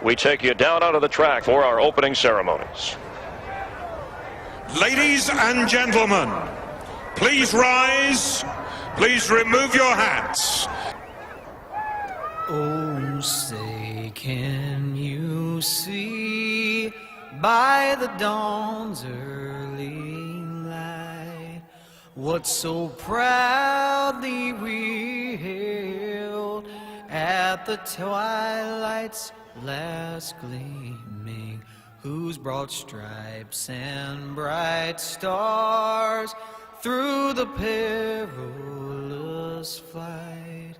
we take you down onto the track for our opening ceremonies. Ladies and gentlemen, please rise. Please remove your hats. Oh, say, can you see by the dawn's early light what so proudly we hailed at the twilight's last gleaming, whose broad stripes and bright stars through the perilous flight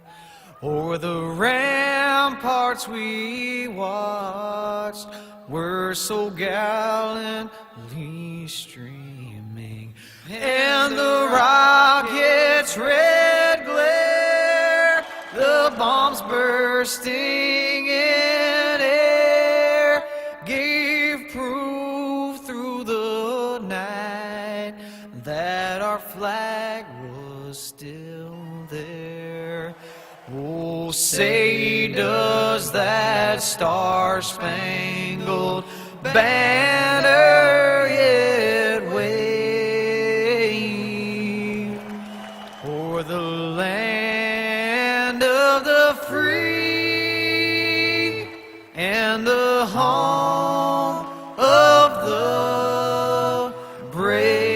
o'er the ramparts we watched were so gallantly streaming, and the rocket's red glare, the bombs bursting in air, gave proof through the night that our flag was still there. Oh, say, does that star-spangled banner yet wave o'er the land of the free and the home of the brave?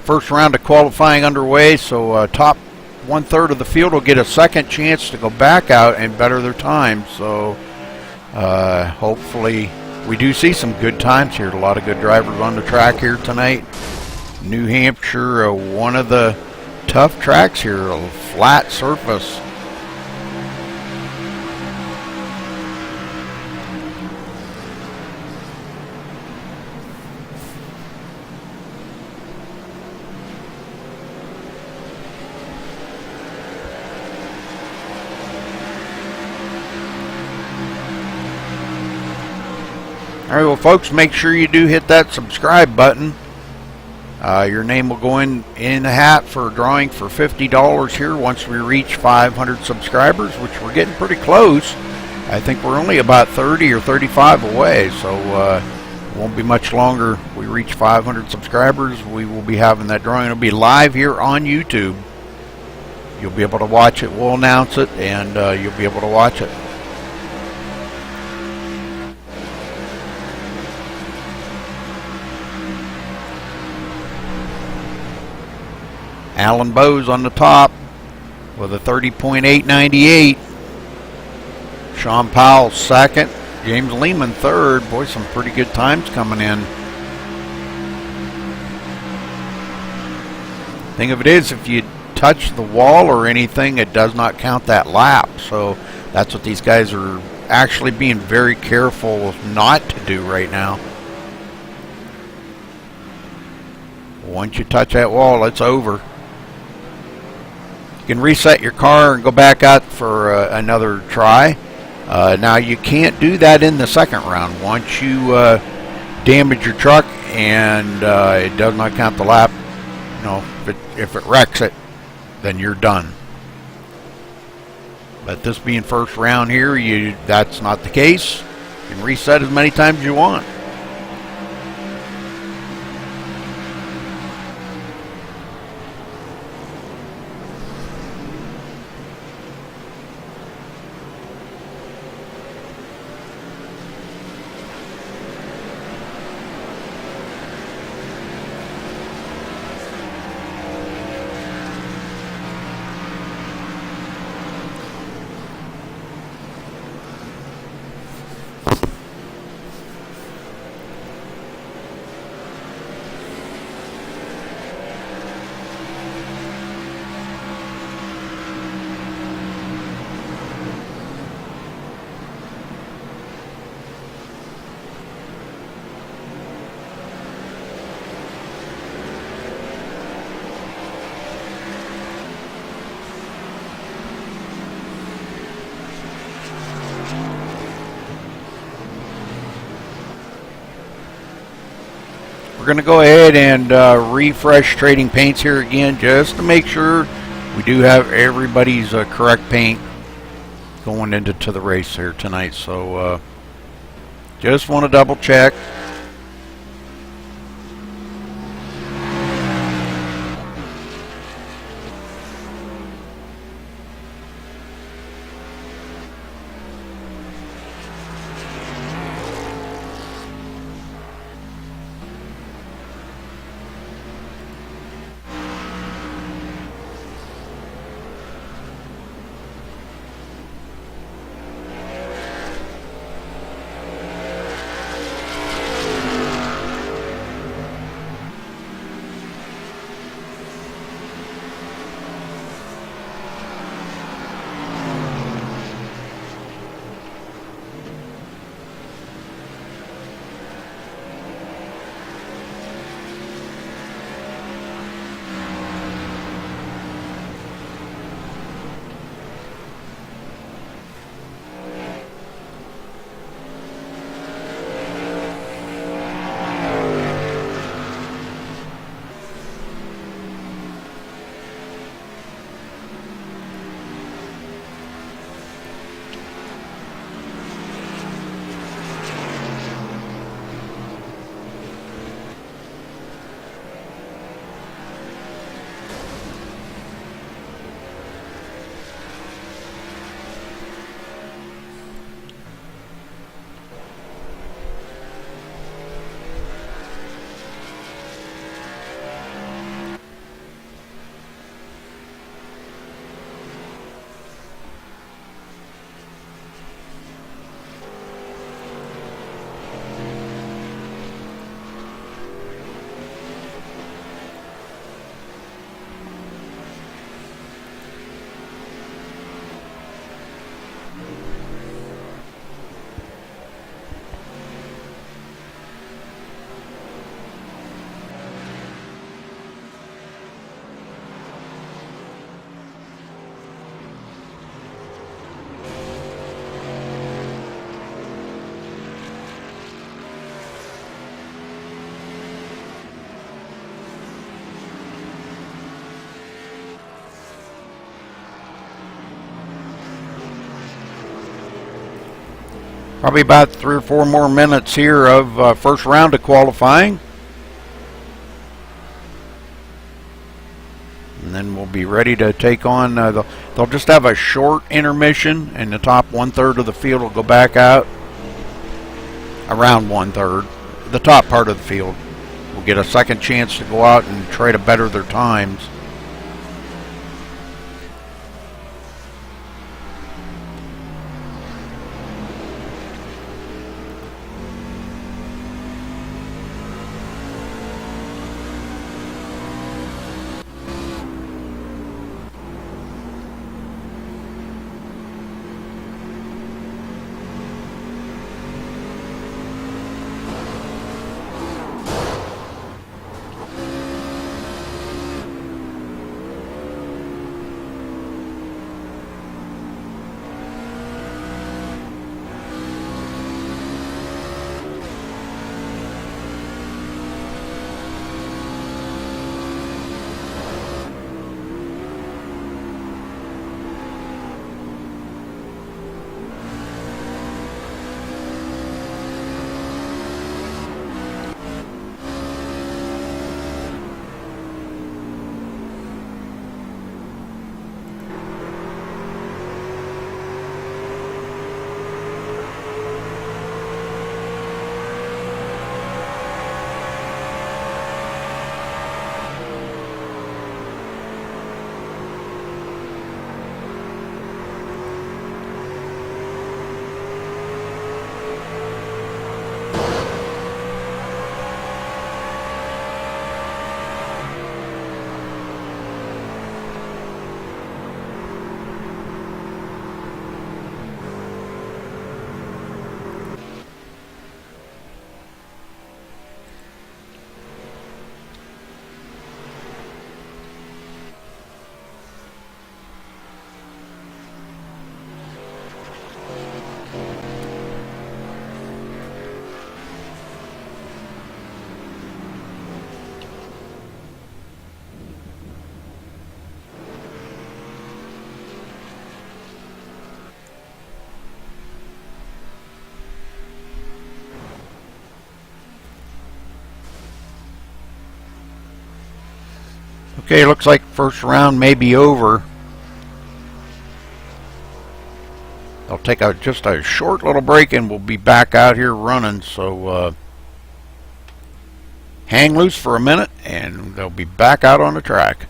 First round of qualifying underway, so top 1/3 of the field will get a second chance to go back out and better their time. So hopefully we do see some good times here. A lot of good drivers on the track here tonight. New Hampshire, one of the tough tracks here, a flat surface. All right, well, folks, make sure you do hit that subscribe button. Your name will go in the hat for a drawing for $50 here once we reach 500 subscribers, which we're getting pretty close. I think we're only about 30 or 35 away, so it won't be much longer. We reach 500 subscribers, we will be having that drawing. It'll be live here on YouTube. You'll be able to watch it. We'll announce it, and you'll be able to watch it. Alan Bowes on the top with a 30.898. Sean Powell second. James Lehman third. Boy, some pretty good times coming in. Thing of it is, if you touch the wall or anything, it does not count that lap. So that's what these guys are actually being very careful not to do right now. Once you touch that wall, it's over. You can reset your car and go back out for another try. Now you can't do that in the second round. Once you damage your truck and it does not count the lap, you know, if it wrecks it, then you're done. But this being first round here, that's not the case. You can reset as many times as you want. We're going to go ahead and refresh trading paints here again just to make sure we do have everybody's correct paint going into the race here tonight. So just want to double check. Probably about 3 or 4 more minutes here of first round of qualifying. And then we'll be ready to take on, they'll just have a short intermission, and the top 1/3 of the field will go back out. Around 1/3. The top part of the field will get a second chance to go out and try to better their times. Okay, looks like first round may be over. I'll take just a short little break and we'll be back out here running. So hang loose for a minute and they'll be back out on the track.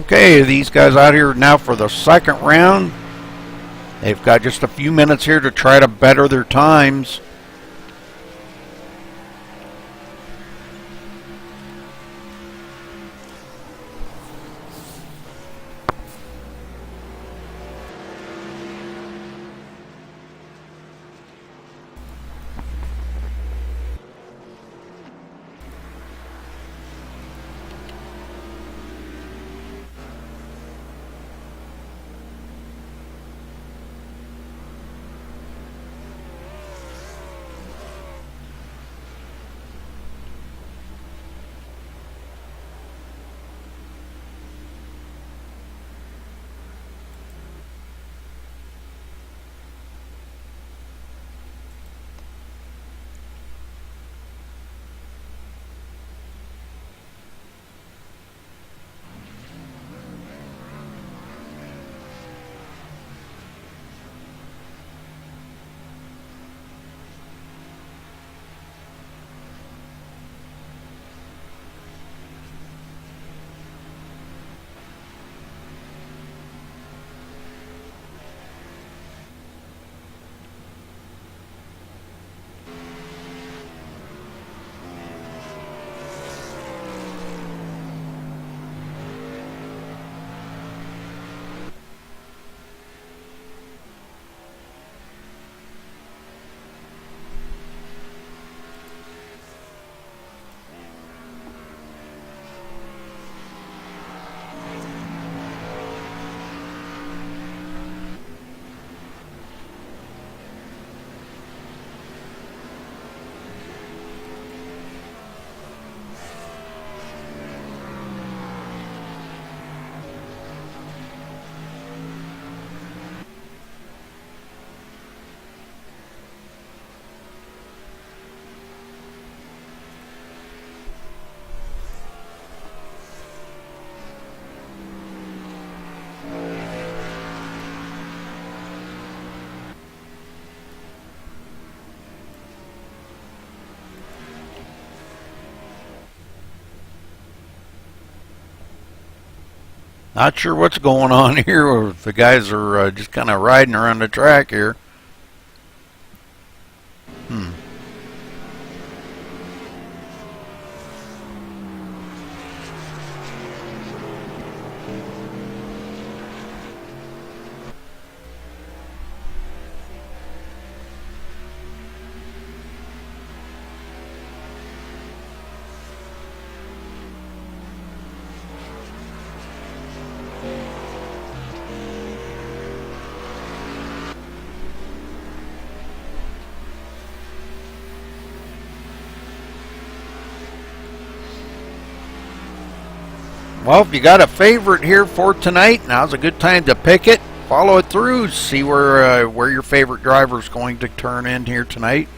Okay, these guys out here now for the second round. They've got just a few minutes here to try to better their times. Not sure what's going on here, or the guys are just kind of riding around the track here. Well, if you got a favorite here for tonight, now's a good time to pick it, follow it through, see where your favorite driver is going to turn in here tonight.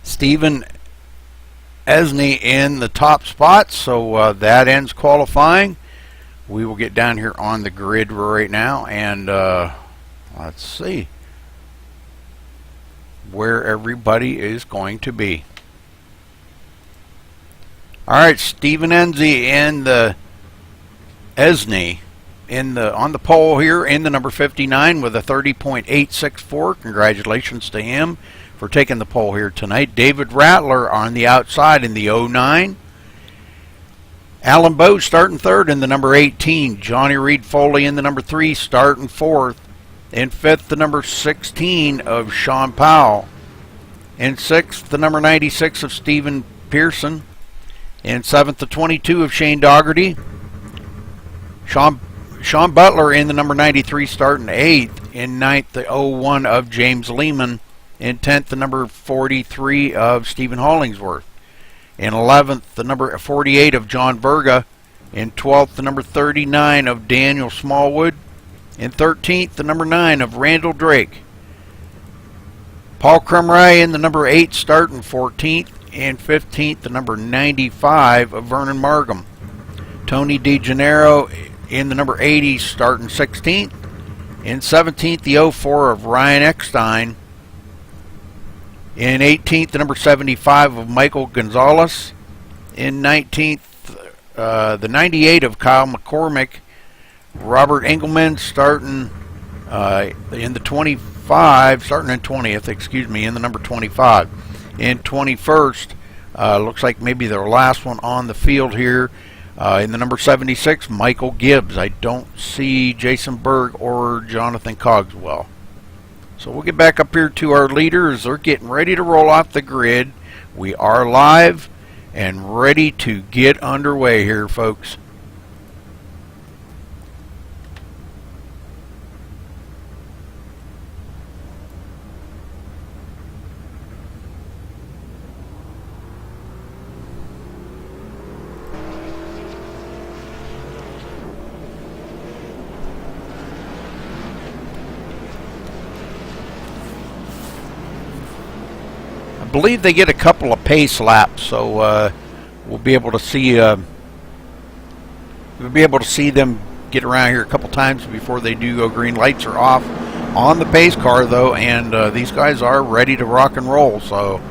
Stephen Esney in the top spot, so that ends qualifying. We will get down here on the grid right now, and let's see where everybody is going to be. All right, Stephen Esney in the on the pole here in the number 59 with a 30.864. Congratulations to him for taking the pole here tonight. David Rattler on the outside in the 09. Alan Bowe starting third in the number 18. Johnny Reed Foley in the number 3 starting fourth. In fifth, the number 16 of Sean Powell. In sixth, the number 96 of Stephen Pearson. In seventh, the 22 of Shane Dougherty. Sean Butler in the number 93 starting eighth. In ninth, the 01 of James Lehman. In 10th, the number 43 of Stephen Hollingsworth. In 11th, the number 48 of John Berga. In 12th, the number 39 of Daniel Smallwood. In 13th, the number 9 of Randall Drake. Paul Crumry in the number 8 starting 14th. In 15th, the number 95 of Vernon Markham. Tony DeGennaro in the number 80 starting 16th. In 17th, the 04 of Ryan Eckstein. In 18th, the number 75 of Michael Gonzalez. In 19th, the 98 of Kyle McCormick. Robert Engelman starting in the 25, starting in 20th, excuse me, in the number 25. In 21st, looks like maybe their last one on the field here. In the number 76, Michael Gibbs. I don't see Jason Berg or Jonathan Cogswell. So we'll get back up here to our leaders. They're getting ready to roll off the grid. We are live and ready to get underway here, folks. believe they get a couple of pace laps, so we'll be able to see them get around here a couple times before they do go green. Lights are off on the pace car though, and these guys are ready to rock and roll. So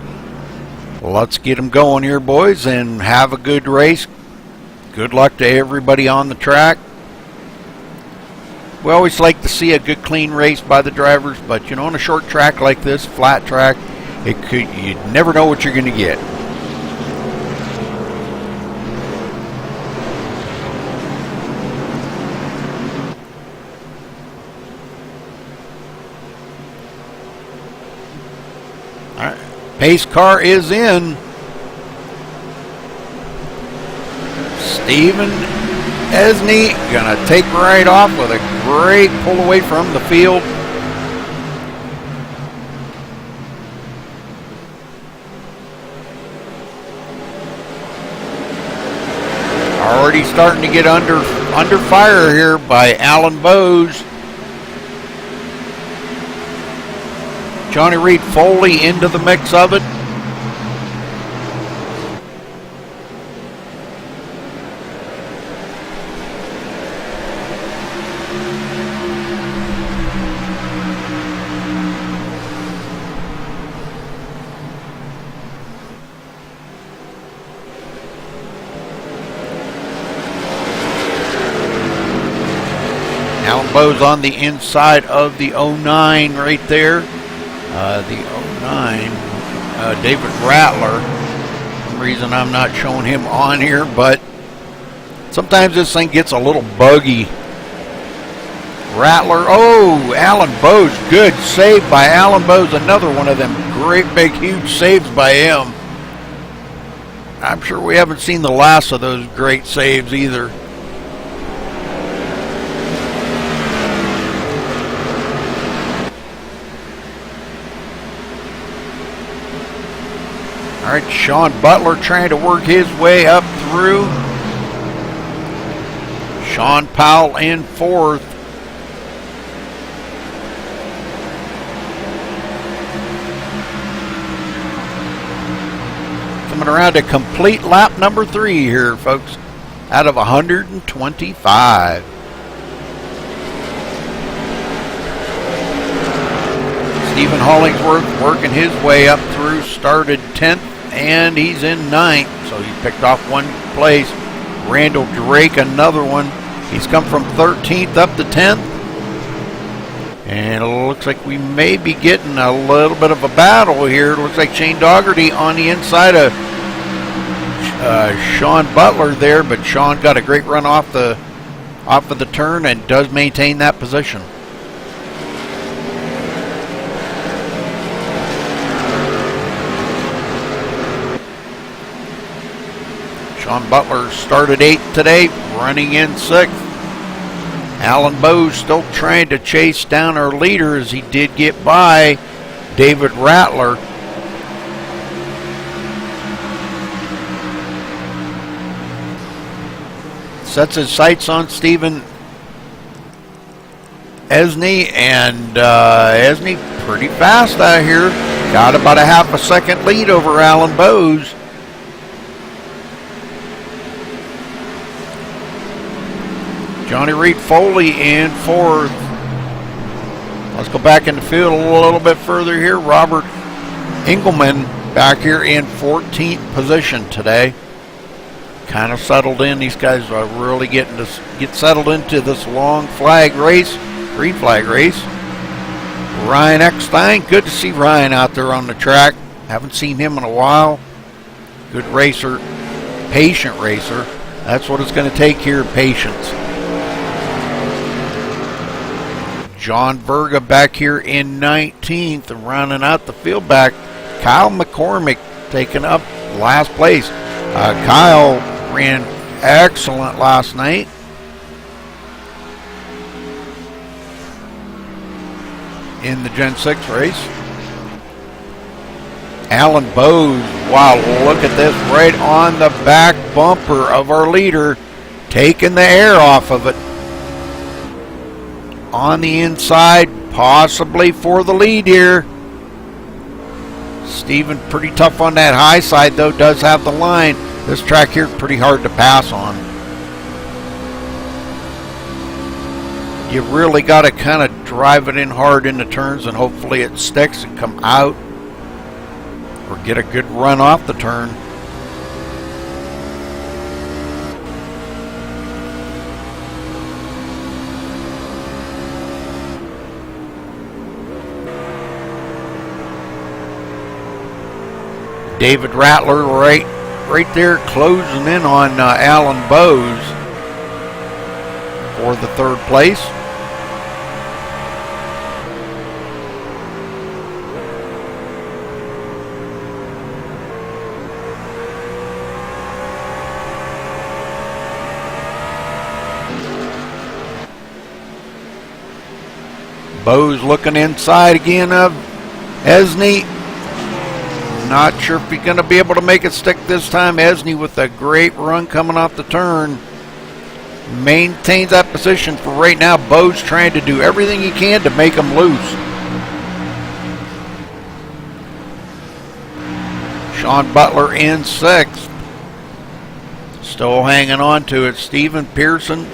let's get them going here, boys, and have a good race. Good luck to everybody on the track. We always like to see a good clean race by the drivers, but you know, on a short track like this, flat track, you never know what you're going to get. All right, pace car is in. Stephen Esney gonna take right off with a great pull away from the field. Already starting to get under fire here by Alan Bowes. Johnny Reed Foley into the mix of it. Alan Bowes on the inside of the 09 right there. The 09, David Rattler. For some reason I'm not showing him on here, but sometimes this thing gets a little buggy. Rattler, oh, Alan Bowes, good save by Alan Bowes. Another one of them great big huge saves by him. I'm sure we haven't seen the last of those great saves either. All right, Sean Butler trying to work his way up through. Sean Powell in fourth. Coming around to complete lap number 3 here, folks, out of 125. Stephen Hollingsworth working his way up through, started 10th. And he's in 9th, so he picked off one place. Randall Drake, another one. He's come from 13th up to 10th. And it looks like we may be getting a little bit of a battle here. It looks like Shane Dougherty on the inside of Sean Butler there, but Sean got a great run off of the turn and does maintain that position. Sean Butler started 8th today, running in 6th. Alan Bowes still trying to chase down our leader as he did get by David Rattler. Sets his sights on Stephen Esney, and Esney pretty fast out here. Got about a half a second lead over Alan Bowes. Johnny Reed Foley in fourth. Let's go back in the field a little bit further here. Robert Engelman back here in 14th position today. Kind of settled in. These guys are really get settled into this long flag race, green flag race. Ryan Eckstein, good to see Ryan out there on the track. Haven't seen him in a while. Good racer, patient racer. That's what it's going to take here, patience. John Verga back here in 19th and rounding out the field back. Kyle McCormick taking up last place. Kyle ran excellent last night. In the Gen 6 race. Alan Bowes, wow, look at this, right on the back bumper of our leader, taking the air off of it. On the inside, possibly for the lead here. Steven pretty tough on that high side, though, does have the line. This track here pretty hard to pass on. You really got to kind of drive it in hard in the turns, and hopefully it sticks and come out, or get a good run off the turn. David Rattler right there closing in on Alan Bowes for the third place. Bowes looking inside again of Esney. Not sure if he's going to be able to make it stick this time. Esney with a great run coming off the turn. Maintains that position for right now. Bowes trying to do everything he can to make him loose. Sean Butler in sixth. Still hanging on to it. Stephen Pearson,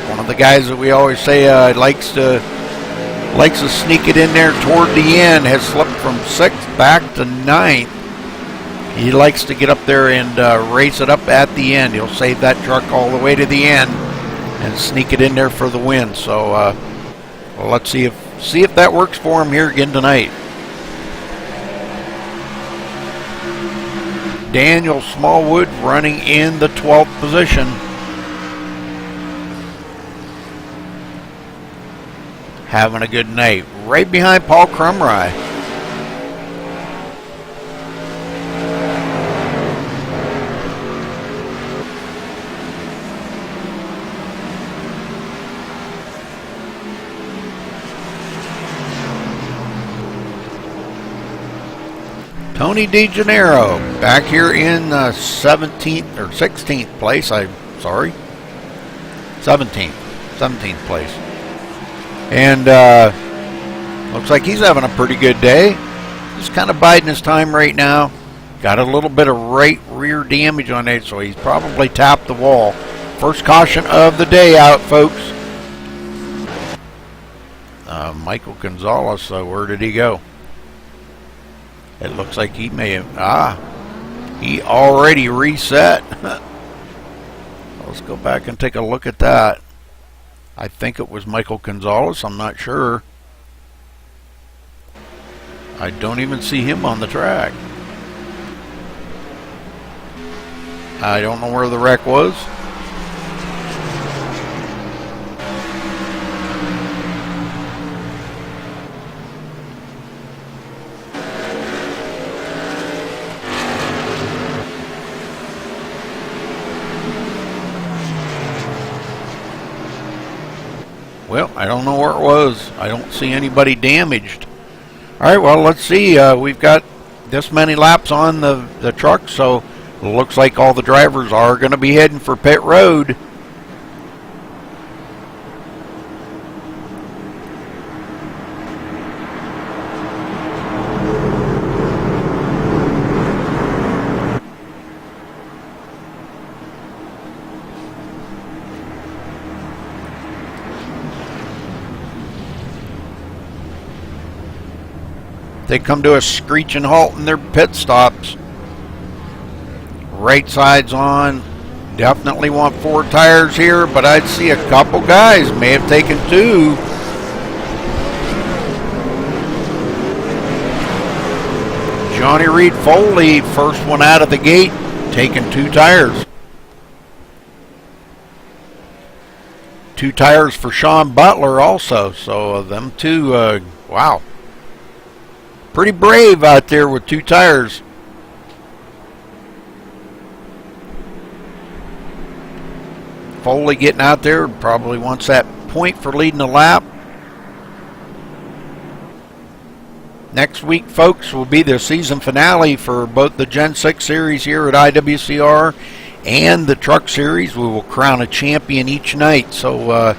one of the guys that we always say likes to sneak it in there toward the end, has slipped from sixth back to ninth. He likes to get up there and race it up at the end. He'll save that truck all the way to the end and sneak it in there for the win. So well, let's see if that works for him here again tonight. Daniel Smallwood running in the 12th position. Having a good night. Right behind Paul Crumry. Tony DeGennaro back here in 17th or 16th place. 17th place. And looks like he's having a pretty good day. Just kind of biding his time right now. Got a little bit of right rear damage on it, so he's probably tapped the wall. First caution of the day out, folks. Michael Gonzalez, where did he go? It looks like he may have... he already reset. Let's go back and take a look at that. I think it was Michael Gonzalez. I'm not sure. I don't even see him on the track. I don't know where the wreck was. Well, I don't know where it was. I don't see anybody damaged. All right, well, let's see. We've got this many laps on the truck, so it looks like all the drivers are going to be heading for pit road. They come to a screeching halt in their pit stops. Right side's on. Definitely want 4 tires here, but I'd see a couple guys. May have taken 2. Johnny Reed Foley, first one out of the gate, taking 2 tires. 2 tires for Sean Butler also. So them two, wow. Pretty brave out there with 2 tires. Foley getting out there, probably wants that point for leading the lap. Next week, folks, will be the season finale for both the Gen 6 series here at IWCR and the Truck Series. We will crown a champion each night, so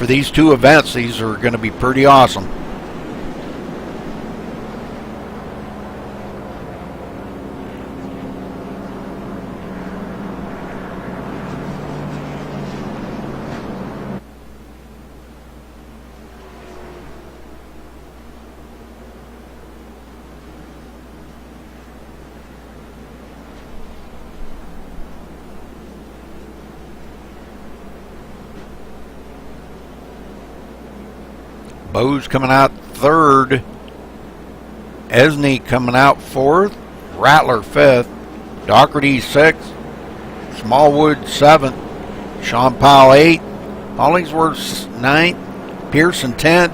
for these two events. These are going to be pretty awesome. Bose coming out third. Esney coming out fourth. Rattler fifth. Doherty sixth. Smallwood seventh. Sean Powell eighth. Hollingsworth ninth. Pearson 10th.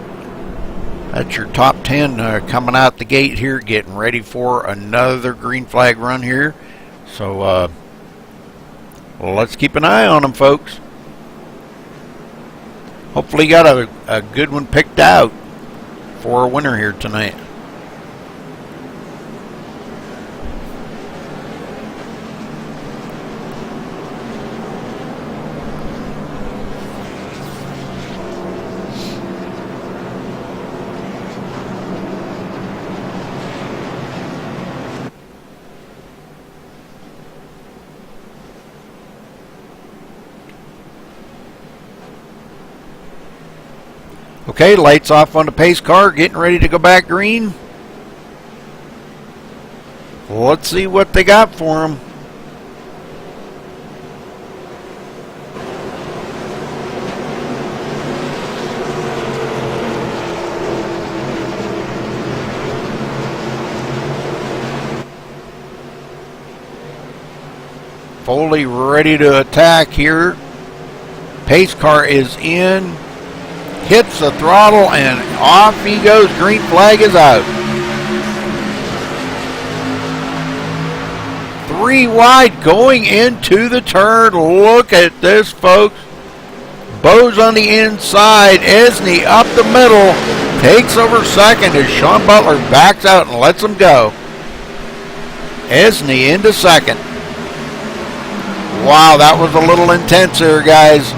That's your top 10 coming out the gate here, getting ready for another green flag run here. So well, let's keep an eye on them, folks. Hopefully you got a good one picked out for a winner here tonight. Okay, lights off on the pace car, getting ready to go back green. Let's see what they got for him. Foley ready to attack here. Pace car is in. Hits the throttle and off he goes. Green flag is out. 3 wide going into the turn. Look at this, folks. Bose on the inside. Esney up the middle. Takes over second as Sean Butler backs out and lets him go. Esney into second. Wow, that was a little intense here, guys.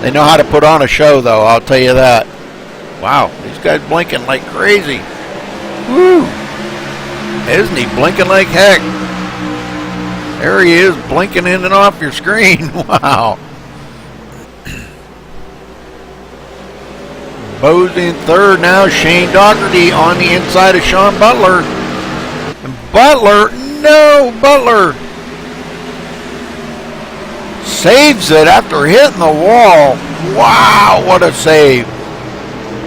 They know how to put on a show, though, I'll tell you that. Wow, these guys blinking like crazy. Woo! Esney blinking like heck. There he is, blinking in and off your screen. Wow. Bose in third now. Shane Doherty on the inside of Sean Butler. And Butler saves it after hitting the wall. Wow, what a save.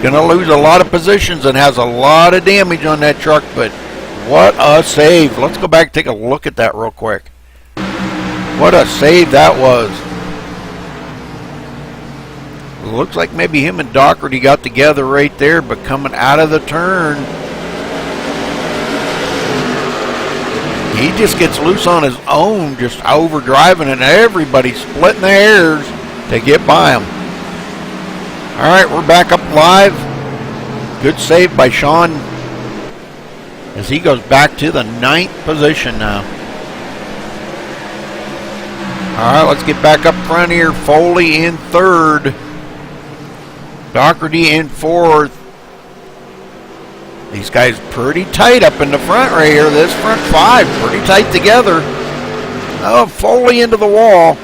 Gonna lose a lot of positions and has a lot of damage on that truck, but what a save. Let's go back and take a look at that real quick. What a save that was. Looks like maybe him and Doherty got together right there, but coming out of the turn, he just gets loose on his own, just overdriving, and everybody's splitting the hairs to get by him. All right, we're back up live. Good save by Sean as he goes back to the 9th position now. All right, let's get back up front here. Foley in third. Doherty in fourth. These guys pretty tight up in the front right here. This front 5 pretty tight together. Oh, Foley into the wall.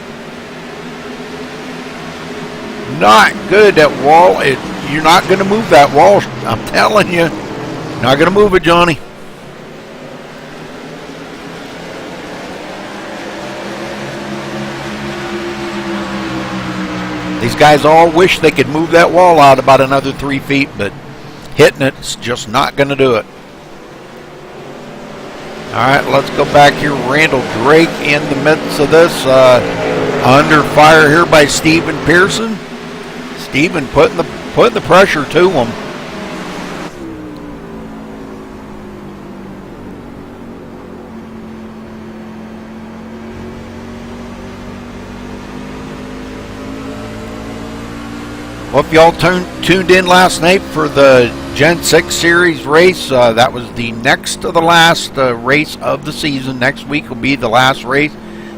Not good, that wall. You're not going to move that wall. I'm telling you. Not going to move it, Johnny. These guys all wish they could move that wall out about another 3 feet, but hitting it's just not going to do it. All right, let's go back here. Randall Drake in the midst of this. Under fire here by Stephen Pearson. Stephen putting the pressure to him. Well, if y'all tuned in last night for the Gen 6 Series race, that was the next to the last race of the season. Next week will be the last race.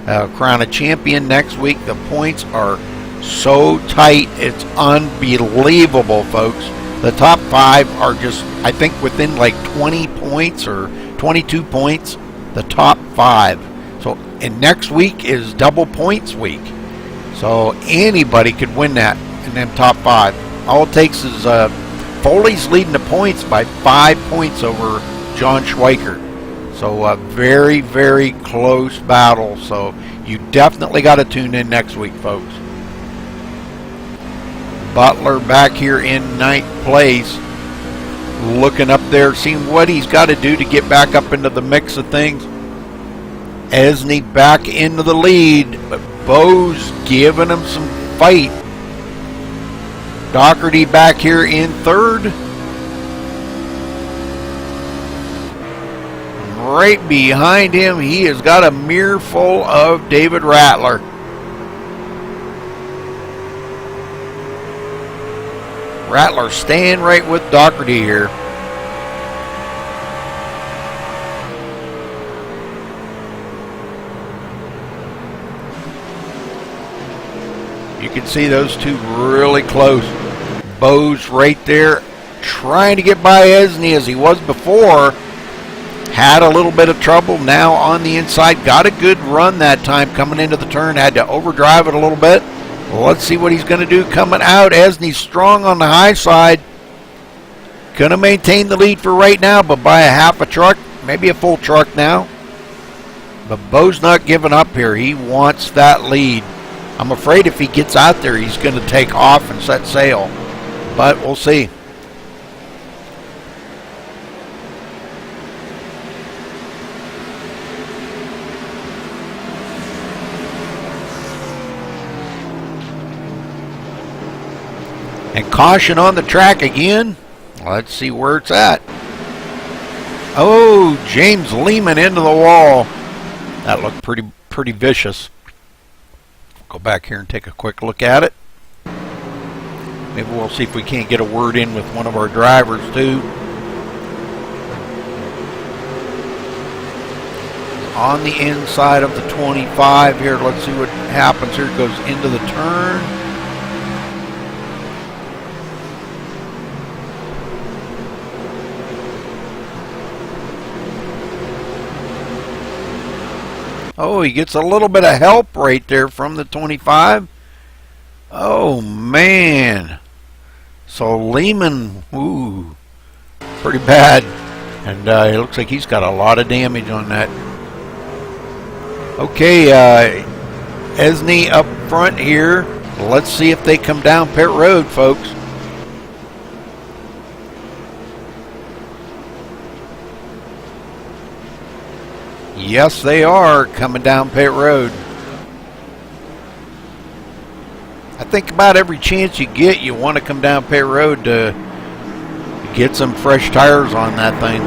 Crown a champion next week. The points are so tight. It's unbelievable, folks. The top 5 are just, I think, within like 20 points or 22 points. The top 5. So, and next week is double points week. So anybody could win that in them top 5. All it takes is Foley's leading the points by 5 points over John Schweiker. So a very, very close battle. So you definitely got to tune in next week, folks. Butler back here in 9th place. Looking up there, seeing what he's got to do to get back up into the mix of things. Esney back into the lead, but Bo's giving him some fight. Doherty back here in 3rd. Right behind him, he has got a mirror full of David Rattler. Rattler staying right with Doherty here. You can see those two really close. Bo's right there trying to get by Esney as he was before. Had a little bit of trouble now on the inside. Got a good run that time coming into the turn. Had to overdrive it a little bit. Well, let's see what he's going to do coming out. Esney's strong on the high side. Going to maintain the lead for right now, but by a half a truck, maybe a full truck now. But Bo's not giving up here. He wants that lead. I'm afraid if he gets out there, he's going to take off and set sail. But we'll see. And caution on the track again. Let's see where it's at. Oh, James Lehman into the wall. That looked pretty vicious. Go back here and take a quick look at it. Maybe we'll see if we can't get a word in with one of our drivers too. On the inside of the 25 here. Let's see what happens here. It goes into the turn. Oh, he gets a little bit of help right there from the 25. Oh, man. So Lehman, ooh, pretty bad. And it looks like he's got a lot of damage on that. Okay, Esney up front here. Let's see if they come down pit road, folks. Yes, they are coming down pit road. I think about every chance you get, you want to come down pit road to get some fresh tires on that thing.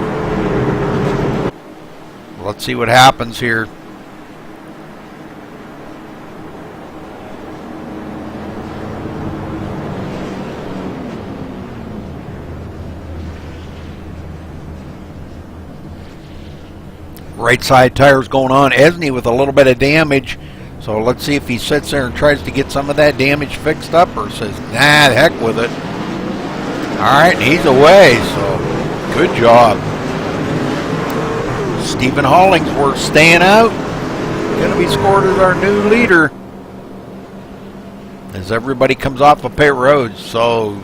Let's see what happens here. Right side tires going on. Esney with a little bit of damage. So let's see if he sits there and tries to get some of that damage fixed up or says, nah, the heck with it. Alright, he's away. So good job. Stephen Hollingsworth staying out. Going to be scored as our new leader as everybody comes off of pit road. So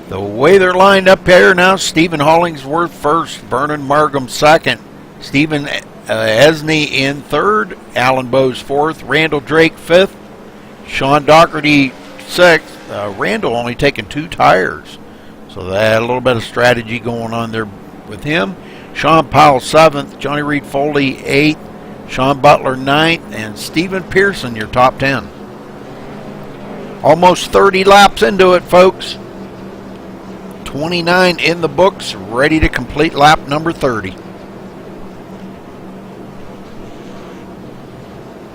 the way they're lined up here now, Stephen Hollingsworth first, Vernon Margam second. Stephen Esney in third, Alan Bowes fourth, Randall Drake fifth, Sean Doherty sixth. Randall only taking 2 tires, so they had a little bit of strategy going on there with him. Sean Powell seventh, Johnny Reed Foley eighth, Sean Butler ninth, and Stephen Pearson your top 10. Almost 30 laps into it, folks. 29 in the books, ready to complete lap number 30.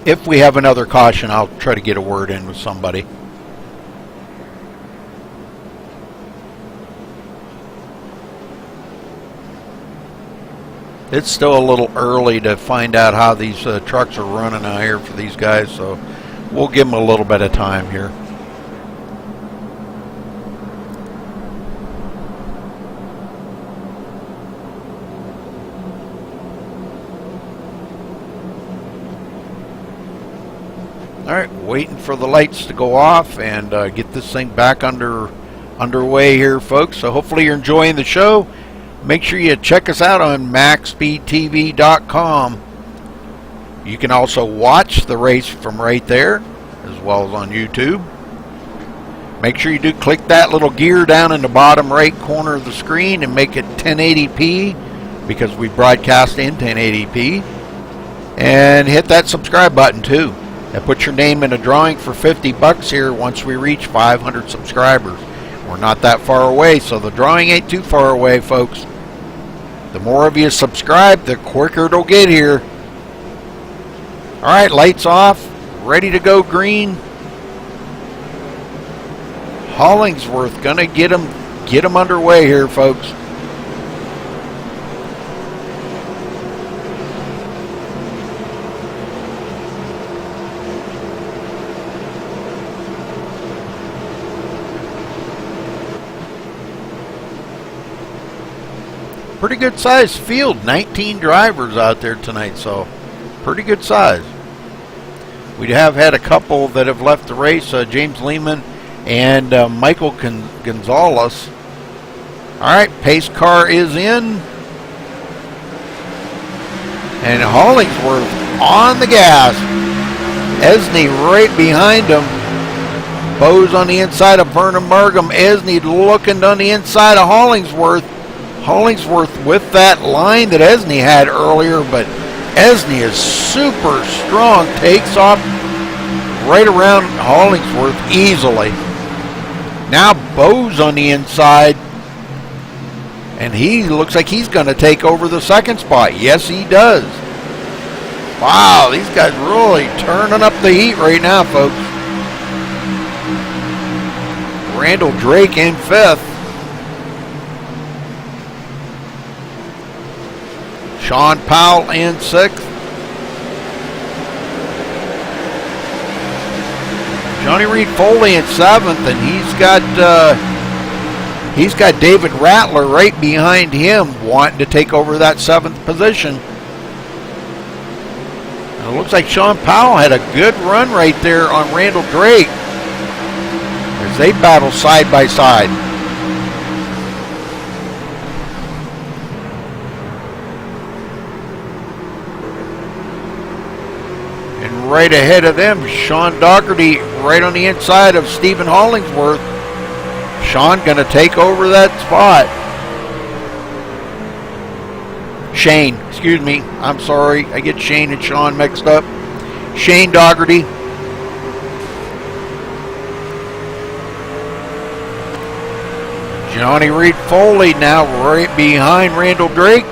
If we have another caution, I'll try to get a word in with somebody. It's still a little early to find out how these trucks are running out here for these guys, so we'll give him a little bit of time here. All right, waiting for the lights to go off and get this thing back underway here, folks. So hopefully you're enjoying the show. Make sure you check us out on MaxSpeedTV.com. You can also watch the race from right there, as well as on YouTube. Make sure you do click that little gear down in the bottom right corner of the screen and make it 1080p, because we broadcast in 1080p. And hit that subscribe button too. And put your name in a drawing for $50 here once we reach 500 subscribers. We're not that far away, so the drawing ain't too far away, folks. The more of you subscribe, the quicker it'll get here. All right, lights off, ready to go green. Hollingsworth gonna get them underway here, folks. Pretty good sized field, 19 drivers out there tonight, so pretty good size. We have had a couple that have left the race, James Lehman and Michael Gonzalez. All right, pace car is in. And Hollingsworth on the gas. Esney right behind him. Bose on the inside of Vernon Markham. Esney looking on the inside of Hollingsworth. Hollingsworth with that line that Esney had earlier, but Esney is super strong. Takes off right around Hollingsworth easily. Now Bose on the inside, and he looks like he's going to take over the second spot. Yes, he does. Wow, these guys really turning up the heat right now, folks. Randall Drake in fifth. Sean Powell in sixth. Johnny Reed Foley in seventh, and he's got David Rattler right behind him, wanting to take over that seventh position. And it looks like Sean Powell had a good run right there on Randall Drake as they battle side by side. Right ahead of them, Sean Dougherty right on the inside of Stephen Hollingsworth. Sean going to take over that spot. Shane, excuse me. I'm sorry. I get Shane and Sean mixed up. Shane Dougherty. Johnny Reed Foley now right behind Randall Drake.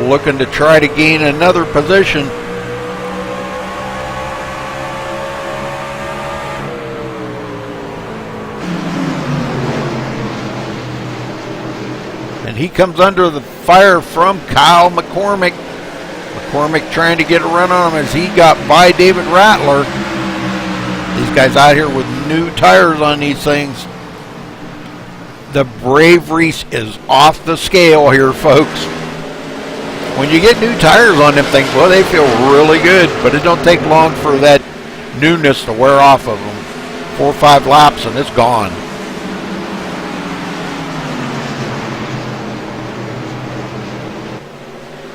Looking to try to gain another position. And he comes under the fire from Kyle McCormick. McCormick trying to get a run on him as he got by David Rattler. These guys out here with new tires on these things. The bravery is off the scale here, folks. When you get new tires on them things, well, they feel really good, but it don't take long for that newness to wear off of them. 4 or 5 laps and it's gone.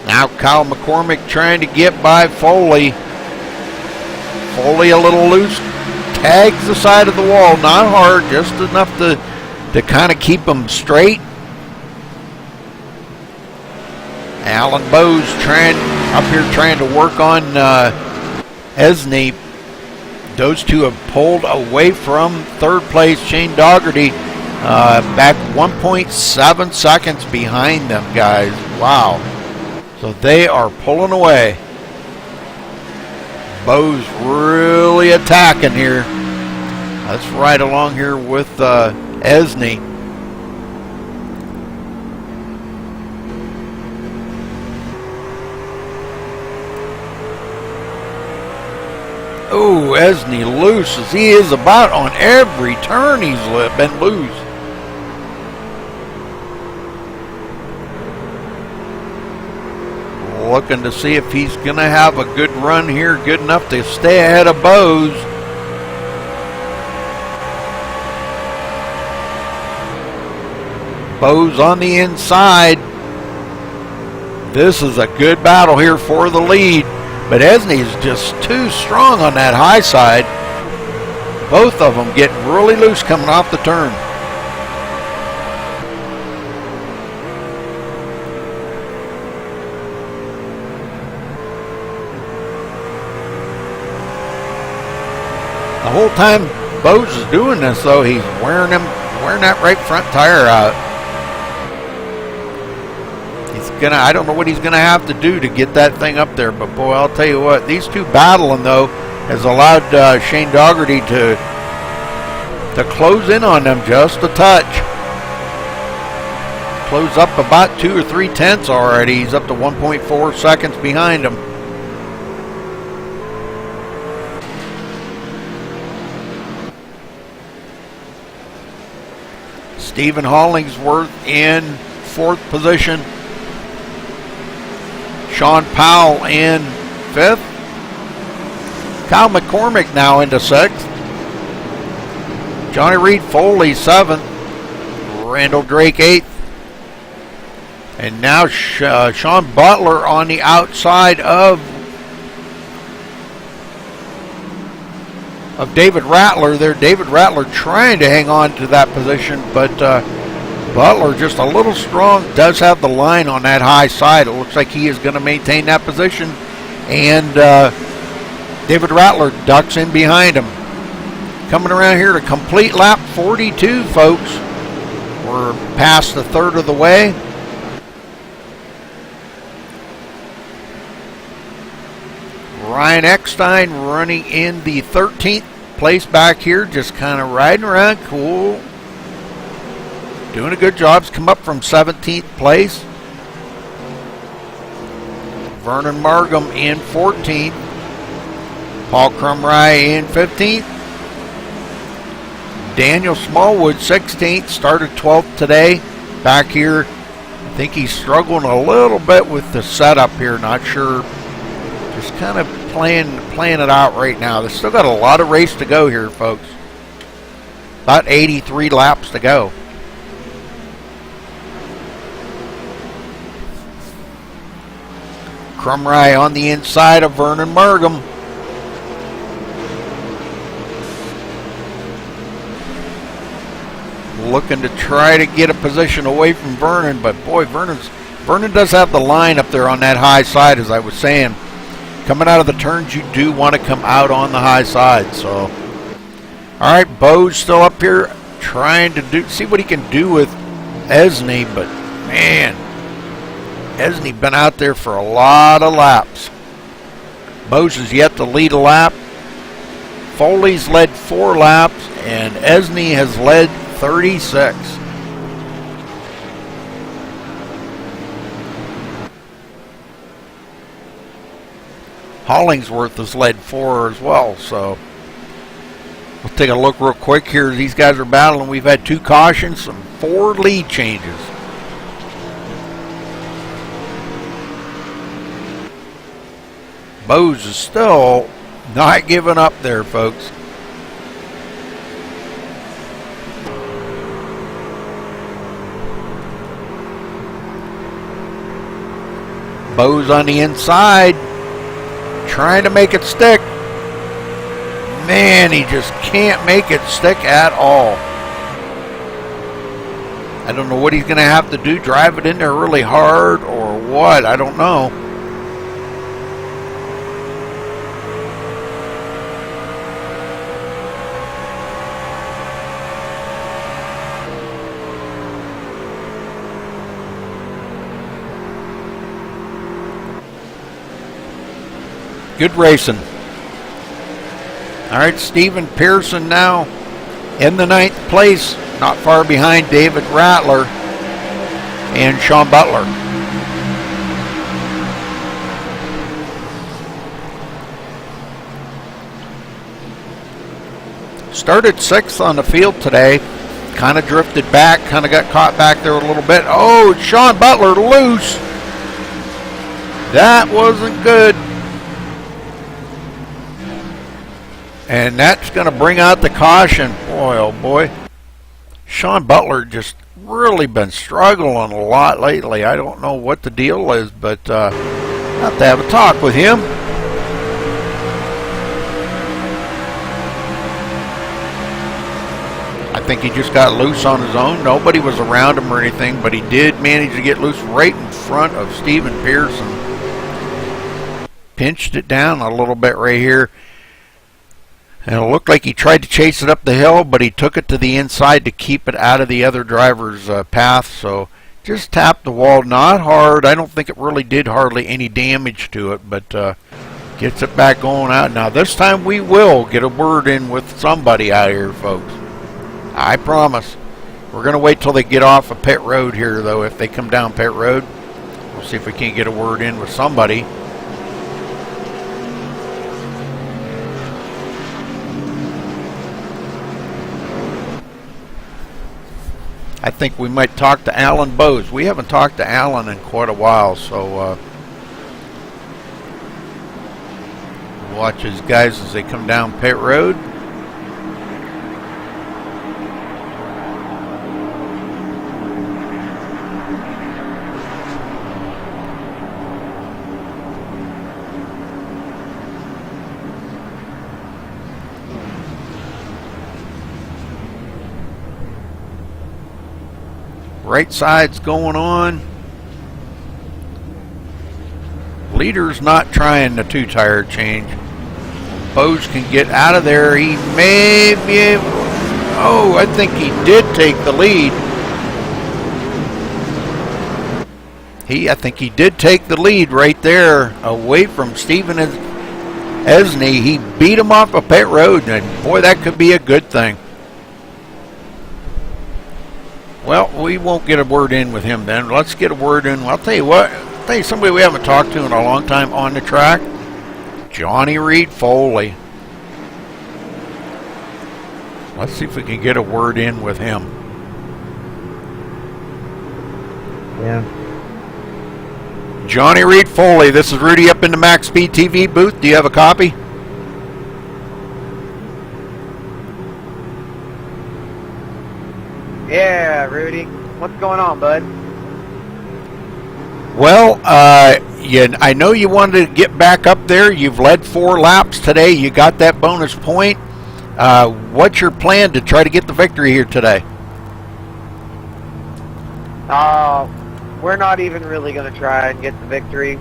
Now Kyle McCormick trying to get by Foley. Foley a little loose, tags the side of the wall, not hard, just enough to kind of keep them straight. Alan Bose trying to work on Esney. Those two have pulled away from third place. Shane Dougherty back 1.7 seconds behind them, guys. Wow. So they are pulling away. Bose really attacking here. That's right along here with Esney. Oh, Esney loose as he is about on every turn. He's been loose. Looking to see if he's going to have a good run here, good enough to stay ahead of Bose. Bose on the inside. This is a good battle here for the lead, but Esney is just too strong on that high side. Both of them getting really loose coming off the turn. The whole time Bose is doing this, though, he's wearing that right front tire out. I don't know what he's gonna have to do to get that thing up there, but boy, I'll tell you what, these two battling though has allowed Shane Dougherty to close in on them just a touch. Close up about 2 or 3 tenths already. He's up to 1.4 seconds behind him. Stephen Hollingsworth in 4th position. Sean Powell in 5th. Kyle McCormick now into 6th. Johnny Reed Foley 7th. Randall Drake 8th. And now Sean Butler on the outside of David Rattler there. David Rattler trying to hang on to that position, but Butler just a little strong, does have the line on that high side. It looks like he is going to maintain that position. And David Rattler ducks in behind him. Coming around here to complete lap 42, folks. We're past the third of the way. Ryan Eckstein running in the 13th place back here, just kind of riding around cool. Doing a good job. He's come up from 17th place. Vernon Markham in 14th. Paul Crumry in 15th. Daniel Smallwood 16th. Started 12th today. Back here, I think he's struggling a little bit with the setup here. Not sure. Just kind of playing it out right now. They've still got a lot of race to go here, folks. About 83 laps to go. Crumry on the inside of Vernon Markham. Looking to try to get a position away from Vernon, but boy, Vernon does have the line up there on that high side, as I was saying. Coming out of the turns, you do want to come out on the high side. So, all right, Bose still up here trying to see what he can do with Esney, but man, Esney been out there for a lot of laps. Bose is yet to lead a lap. Foley's led 4 laps, and Esney has led 36. Hollingsworth has led 4 as well, so we'll take a look real quick here. These guys are battling. We've had 2 cautions, some 4 lead changes. Bose is still not giving up there, folks. Bose on the inside, trying to make it stick. Man, he just can't make it stick at all. I don't know what he's going to have to do, drive it in there really hard or what, I don't know. Good racing. All right, Stephen Pearson now in the 9th place, not far behind David Rattler and Sean Butler. started 6th on the field today. Kind of drifted back, kind of got caught back there a little bit. Oh, Sean Butler loose. That wasn't good. And that's going to bring out the caution. Boy, oh boy. Sean Butler just really been struggling a lot lately. I don't know what the deal is, but I'll have to have a talk with him. I think he just got loose on his own. Nobody was around him or anything, but he did manage to get loose right in front of Stephen Pearson. Pinched it down a little bit right here. And it looked like he tried to chase it up the hill, but he took it to the inside to keep it out of the other driver's path. So just tapped the wall, not hard. I don't think it really did hardly any damage to it, but gets it back going out. Now this time we will get a word in with somebody out here, folks. I promise. We're going to wait till they get off of pit road here, though. If they come down pit road, we'll see if we can't get a word in with somebody. I think we might talk to Alan Bowes. We haven't talked to Alan in quite a while, so watch his guys as they come down pit road. Right side's going on. Leader's not trying the 2-tire change. Bose can get out of there. He may be able. Oh, I think he did take the lead. I think he did take the lead right there, away from Stephen Esney. He beat him off a pit road, and boy, that could be a good thing. Well, we won't get a word in with him then. Let's get a word in. I'll tell you what. I'll tell you somebody we haven't talked to in a long time on the track. Johnny Reed Foley. Let's see if we can get a word in with him. Yeah. Johnny Reed Foley, this is Rudy up in the MaxSpeedTV booth. Do you have a copy? Yeah, Rudy. What's going on, bud? Well, I know you wanted to get back up there. You've led 4 laps today. You got that bonus point. What's your plan to try to get the victory here today? We're not even really going to try and get the victory.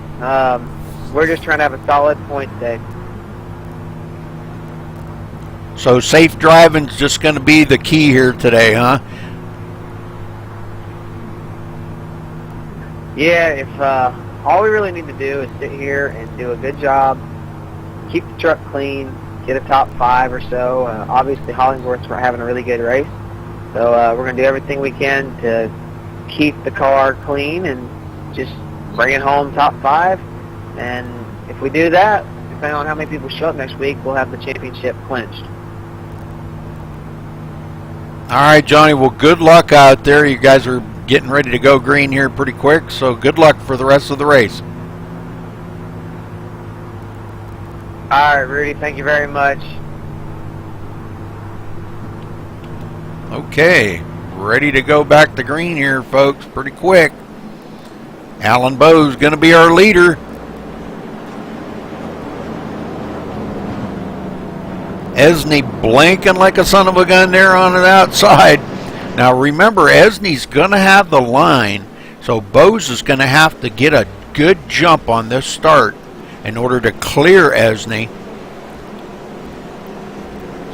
We're just trying to have a solid point day. So safe driving's just going to be the key here today, huh? Yeah, if all we really need to do is sit here and do a good job, keep the truck clean, get a top 5 or so. Obviously, Hollingsworth's having a really good race, so we're going to do everything we can to keep the car clean and just bring it home top 5. And if we do that, depending on how many people show up next week, we'll have the championship clinched. All right, Johnny. Well, good luck out there. You guys are getting ready to go green here pretty quick, so good luck for the rest of the race. All right, Rudy, thank you very much. Okay, ready to go back to green here, folks, pretty quick. Alan Bowes going to be our leader. Esney blinking like a son of a gun there on the outside. Now remember, Esney's going to have the line, so Bowes is going to have to get a good jump on this start in order to clear Esney.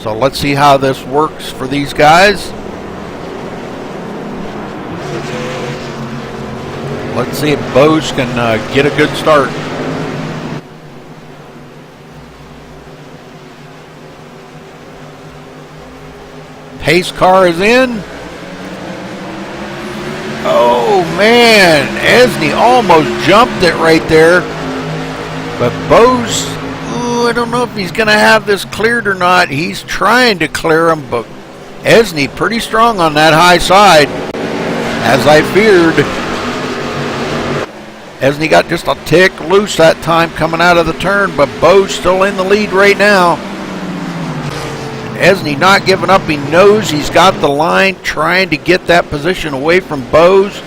So let's see how this works for these guys. Let's see if Bowes can get a good start. Pace car is in. Oh man, Esney almost jumped it right there. But Bowes, I don't know if he's going to have this cleared or not. He's trying to clear him, but Esney pretty strong on that high side, as I feared. Esney got just a tick loose that time coming out of the turn, but Bo's still in the lead right now. Esney not giving up. He knows he's got the line, trying to get that position away from Bo's.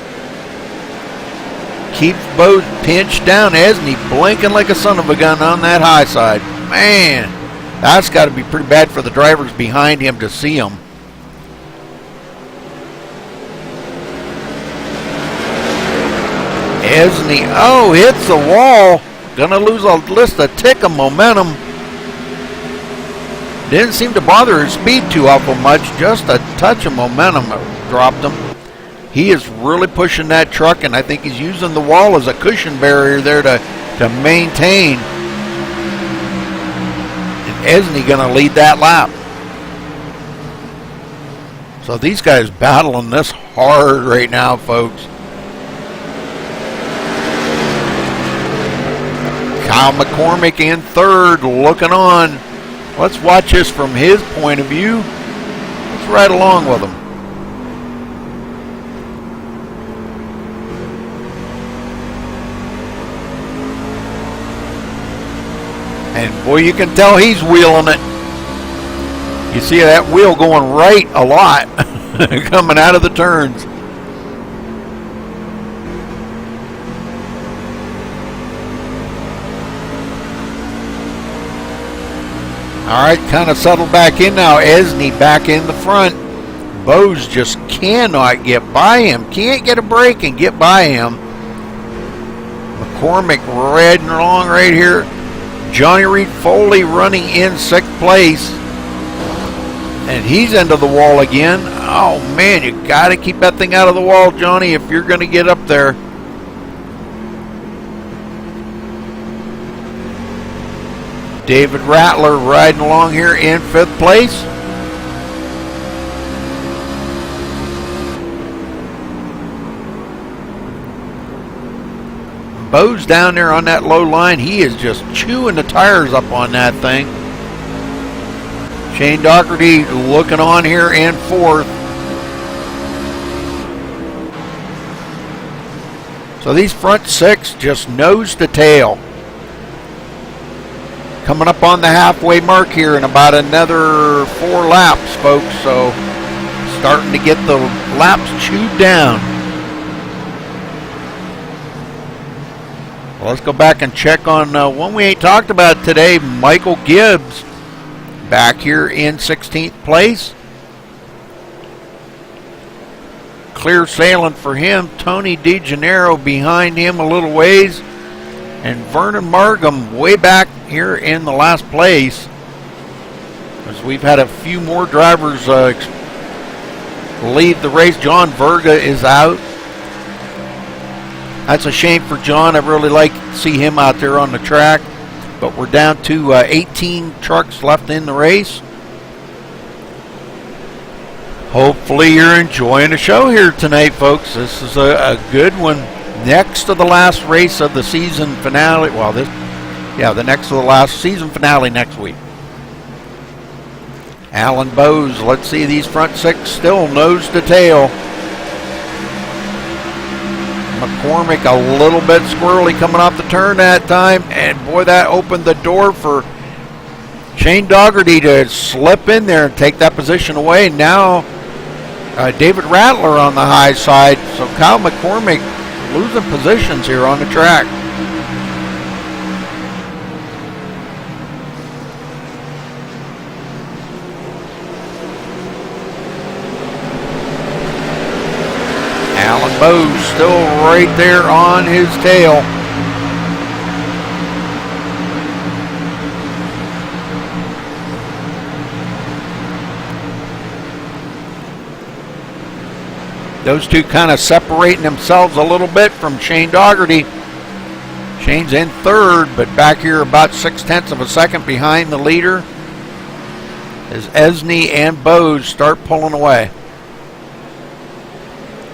Keeps Bo's pinched down. Esney blinking like a son of a gun on that high side. Man, that's got to be pretty bad for the drivers behind him to see him. Esney, oh, hits the wall. Gonna lose a tick of momentum. Didn't seem to bother his speed too awful much. Just a touch of momentum dropped him. He is really pushing that truck, and I think he's using the wall as a cushion barrier there to maintain. And Esney gonna lead that lap. So these guys battling this hard right now, folks. Kyle McCormick in third, looking on. Let's watch this from his point of view. Let's ride along with him. And boy, you can tell he's wheeling it. You see that wheel going right a lot coming out of the turns. All right, kind of settled back in now. Esney back in the front. Bose just cannot get by him. Can't get a break and get by him. McCormick riding along right here. Johnny Reed Foley running in 6th place. And he's into the wall again. Oh, man, you got to keep that thing out of the wall, Johnny, if you're going to get up there. David Rattler riding along here in 5th place. Bo's down there on that low line. He is just chewing the tires up on that thing. Shane Doherty looking on here in 4th. So these front 6 just nose to tail. Coming up on the halfway mark here in about another 4 laps, folks. So starting to get the laps chewed down. Well, let's go back and check on one we ain't talked about today. Michael Gibbs back here in 16th place. Clear sailing for him. Tony DeGennaro behind him a little ways. And Vernon Markham way back here in the last place. As we've had a few more drivers leave the race. John Verga is out. That's a shame for John. I really like to see him out there on the track. But we're down to 18 trucks left in the race. Hopefully you're enjoying the show here tonight, folks. This is a good one. Next to the last race of the season finale. Well, the next to the last season finale next week. Alan Bose. Let's see these front 6 still nose to tail. McCormick a little bit squirrely coming off the turn that time. And boy, that opened the door for Shane Doherty to slip in there and take that position away. Now David Rattler on the high side. So Kyle McCormick losing positions here on the track. Alan Bose still right there on his tail. Those two kind of separating themselves a little bit from Shane Doherty. Shane's in 3rd, but back here about 0.6 of a second behind the leader as Esney and Bose start pulling away.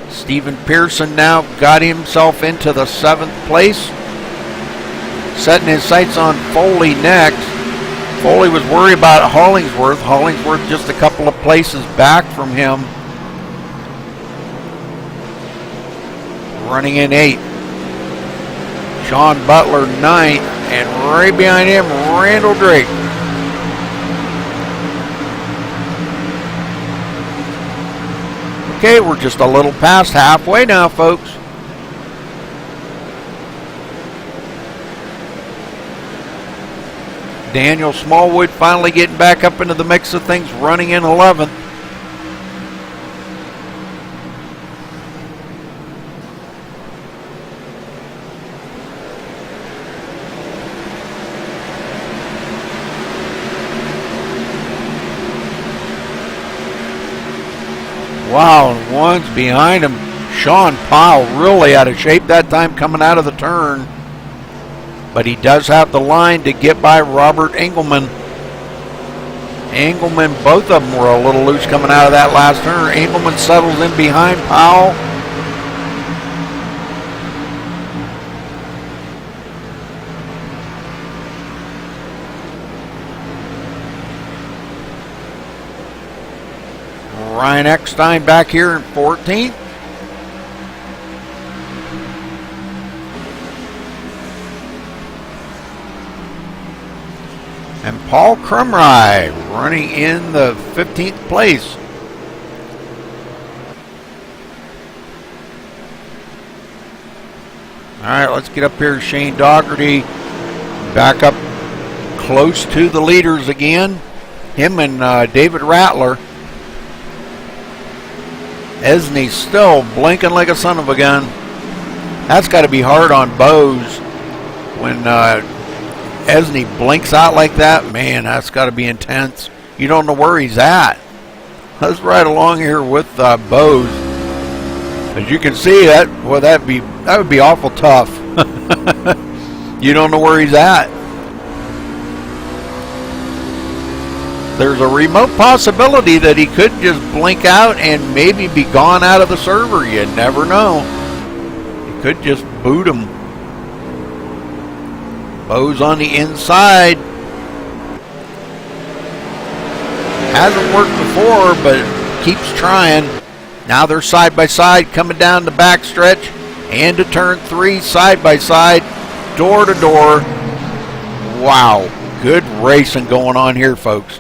Stephen Pearson now got himself into the 7th place. Setting his sights on Foley next. Foley was worried about Hollingsworth. Hollingsworth just a couple of places back from him. Running in 8th. Sean Butler 9th. And right behind him, Randall Drake. Okay, we're just a little past halfway now, folks. Daniel Smallwood finally getting back up into the mix of things, running in 11th. Wow, and one's behind him. Sean Powell really out of shape that time coming out of the turn. But he does have the line to get by Robert Engelman. Engelman, both of them were a little loose coming out of that last turn. Engelman settles in behind Powell. Ryan Eckstein back here in 14th. And Paul Crumry running in the 15th place. All right, let's get up here to Shane Dougherty. Back up close to the leaders again. Him and David Rattler. Esney still blinking like a son of a gun. That's got to be hard on Bose when Esney blinks out like that. Man, that's got to be intense. You don't know where he's at. Let's ride along here with Bose. As you can see, that would be awful tough. You don't know where he's at. There's a remote possibility that he could just blink out and maybe be gone out of the server. You never know. He could just boot him. Bose on the inside. Hasn't worked before, but keeps trying. Now they're side by side coming down the back stretch and to turn 3 side by side, door to door. Wow, good racing going on here, folks.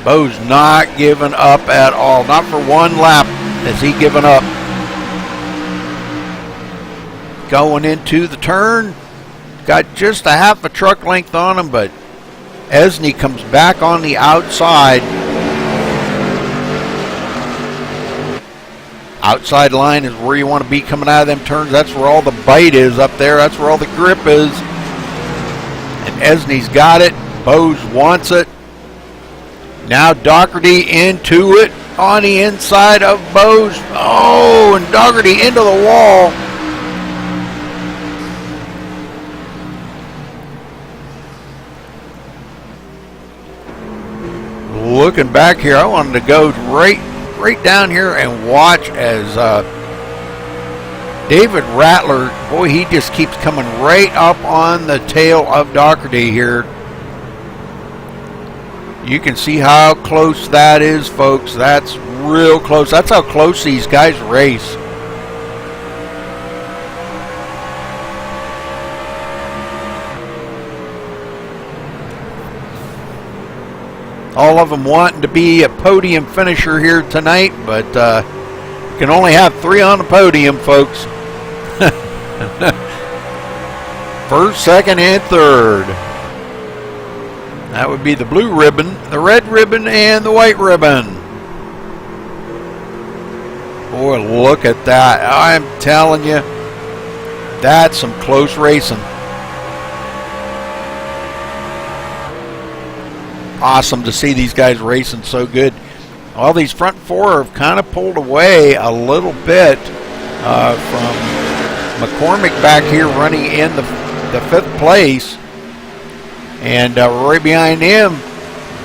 Bose not giving up at all. Not for one lap has he given up. Going into the turn. Got just a half a truck length on him, but Esney comes back on the outside. Outside line is where you want to be coming out of them turns. That's where all the bite is up there. That's where all the grip is. And Esney's got it. Bose wants it. Now Dougherty into it on the inside of Bose. Oh, and Dougherty into the wall. Looking back here, I wanted to go right down here and watch as David Rattler, boy, he just keeps coming right up on the tail of Dougherty here. You can see how close that is, folks. That's real close. That's how close these guys race. All of them wanting to be a podium finisher here tonight, but you can only have 3 on the podium, folks. First, second, and third. That would be the blue ribbon, the red ribbon, and the white ribbon. Boy, look at that. I'm telling you, that's some close racing. Awesome to see these guys racing so good. All these front 4 have kind of pulled away a little bit from McCormick back here running in the 5th place. And right behind him,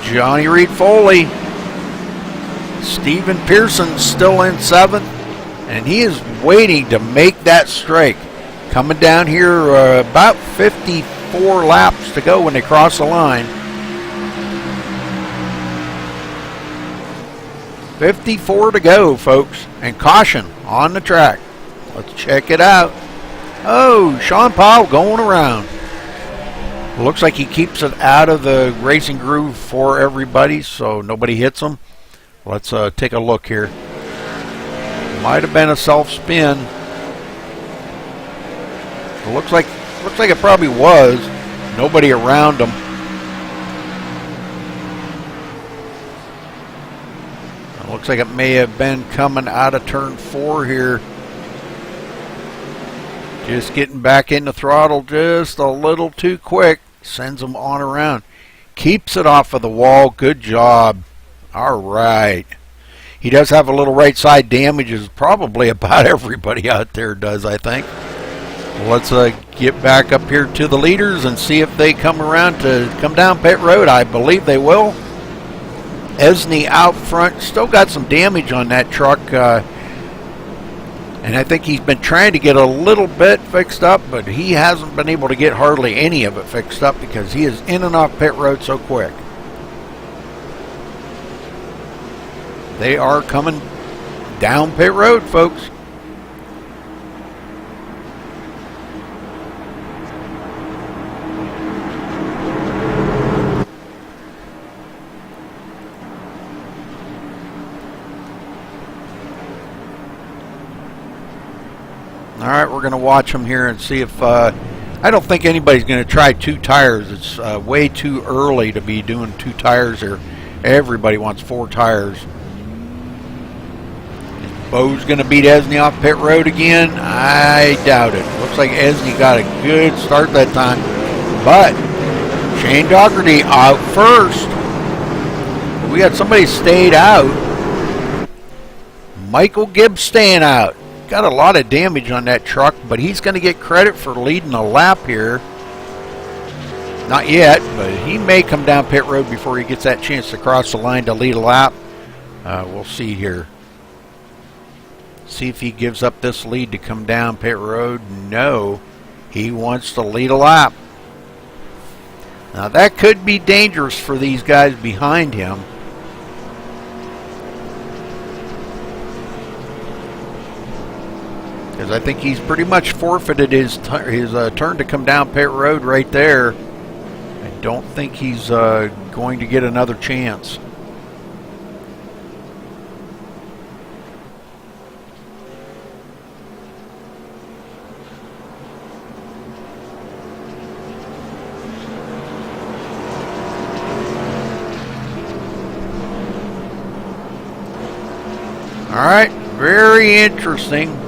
Johnny Reed Foley. Stephen Pearson still in 7th. And he is waiting to make that strike. Coming down here about 55 54 laps to go when they cross the line. 54 to go, folks, and caution on the track. Let's check it out. Oh, Sean Powell going around. Looks like he keeps it out of the racing groove for everybody, so nobody hits him. Let's take a look here. Might have been a self-spin. It looks like it probably was. Nobody around him. It looks like it may have been coming out of turn 4 here. Just getting back in the throttle just a little too quick. Sends him on around. Keeps it off of the wall. Good job. All right. He does have a little right side damage, as probably about everybody out there does, I think. Let's get back up here to the leaders and see if they come around to come down pit road. I believe they will. Esney out front. Still got some damage on that truck. And I think he's been trying to get a little bit fixed up, but he hasn't been able to get hardly any of it fixed up because he is in and off pit road so quick. They are coming down pit road, folks. All right, we're going to watch them here and see if... I don't think anybody's going to try 2 tires. It's way too early to be doing 2 tires here. Everybody wants 4 tires. Is Bo's going to beat Esney off pit road again? I doubt it. Looks like Esney got a good start that time. But Shane Dougherty out first. We got somebody stayed out. Michael Gibbs staying out. Got a lot of damage on that truck, but he's going to get credit for leading a lap here. Not yet, but he may come down pit road before he gets that chance to cross the line to lead a lap. We'll see here. See if he gives up this lead to come down pit road. No, he wants to lead a lap. Now that could be dangerous for these guys behind him. Because I think he's pretty much forfeited his turn to come down pit road right there. I don't think he's going to get another chance. All right, very interesting.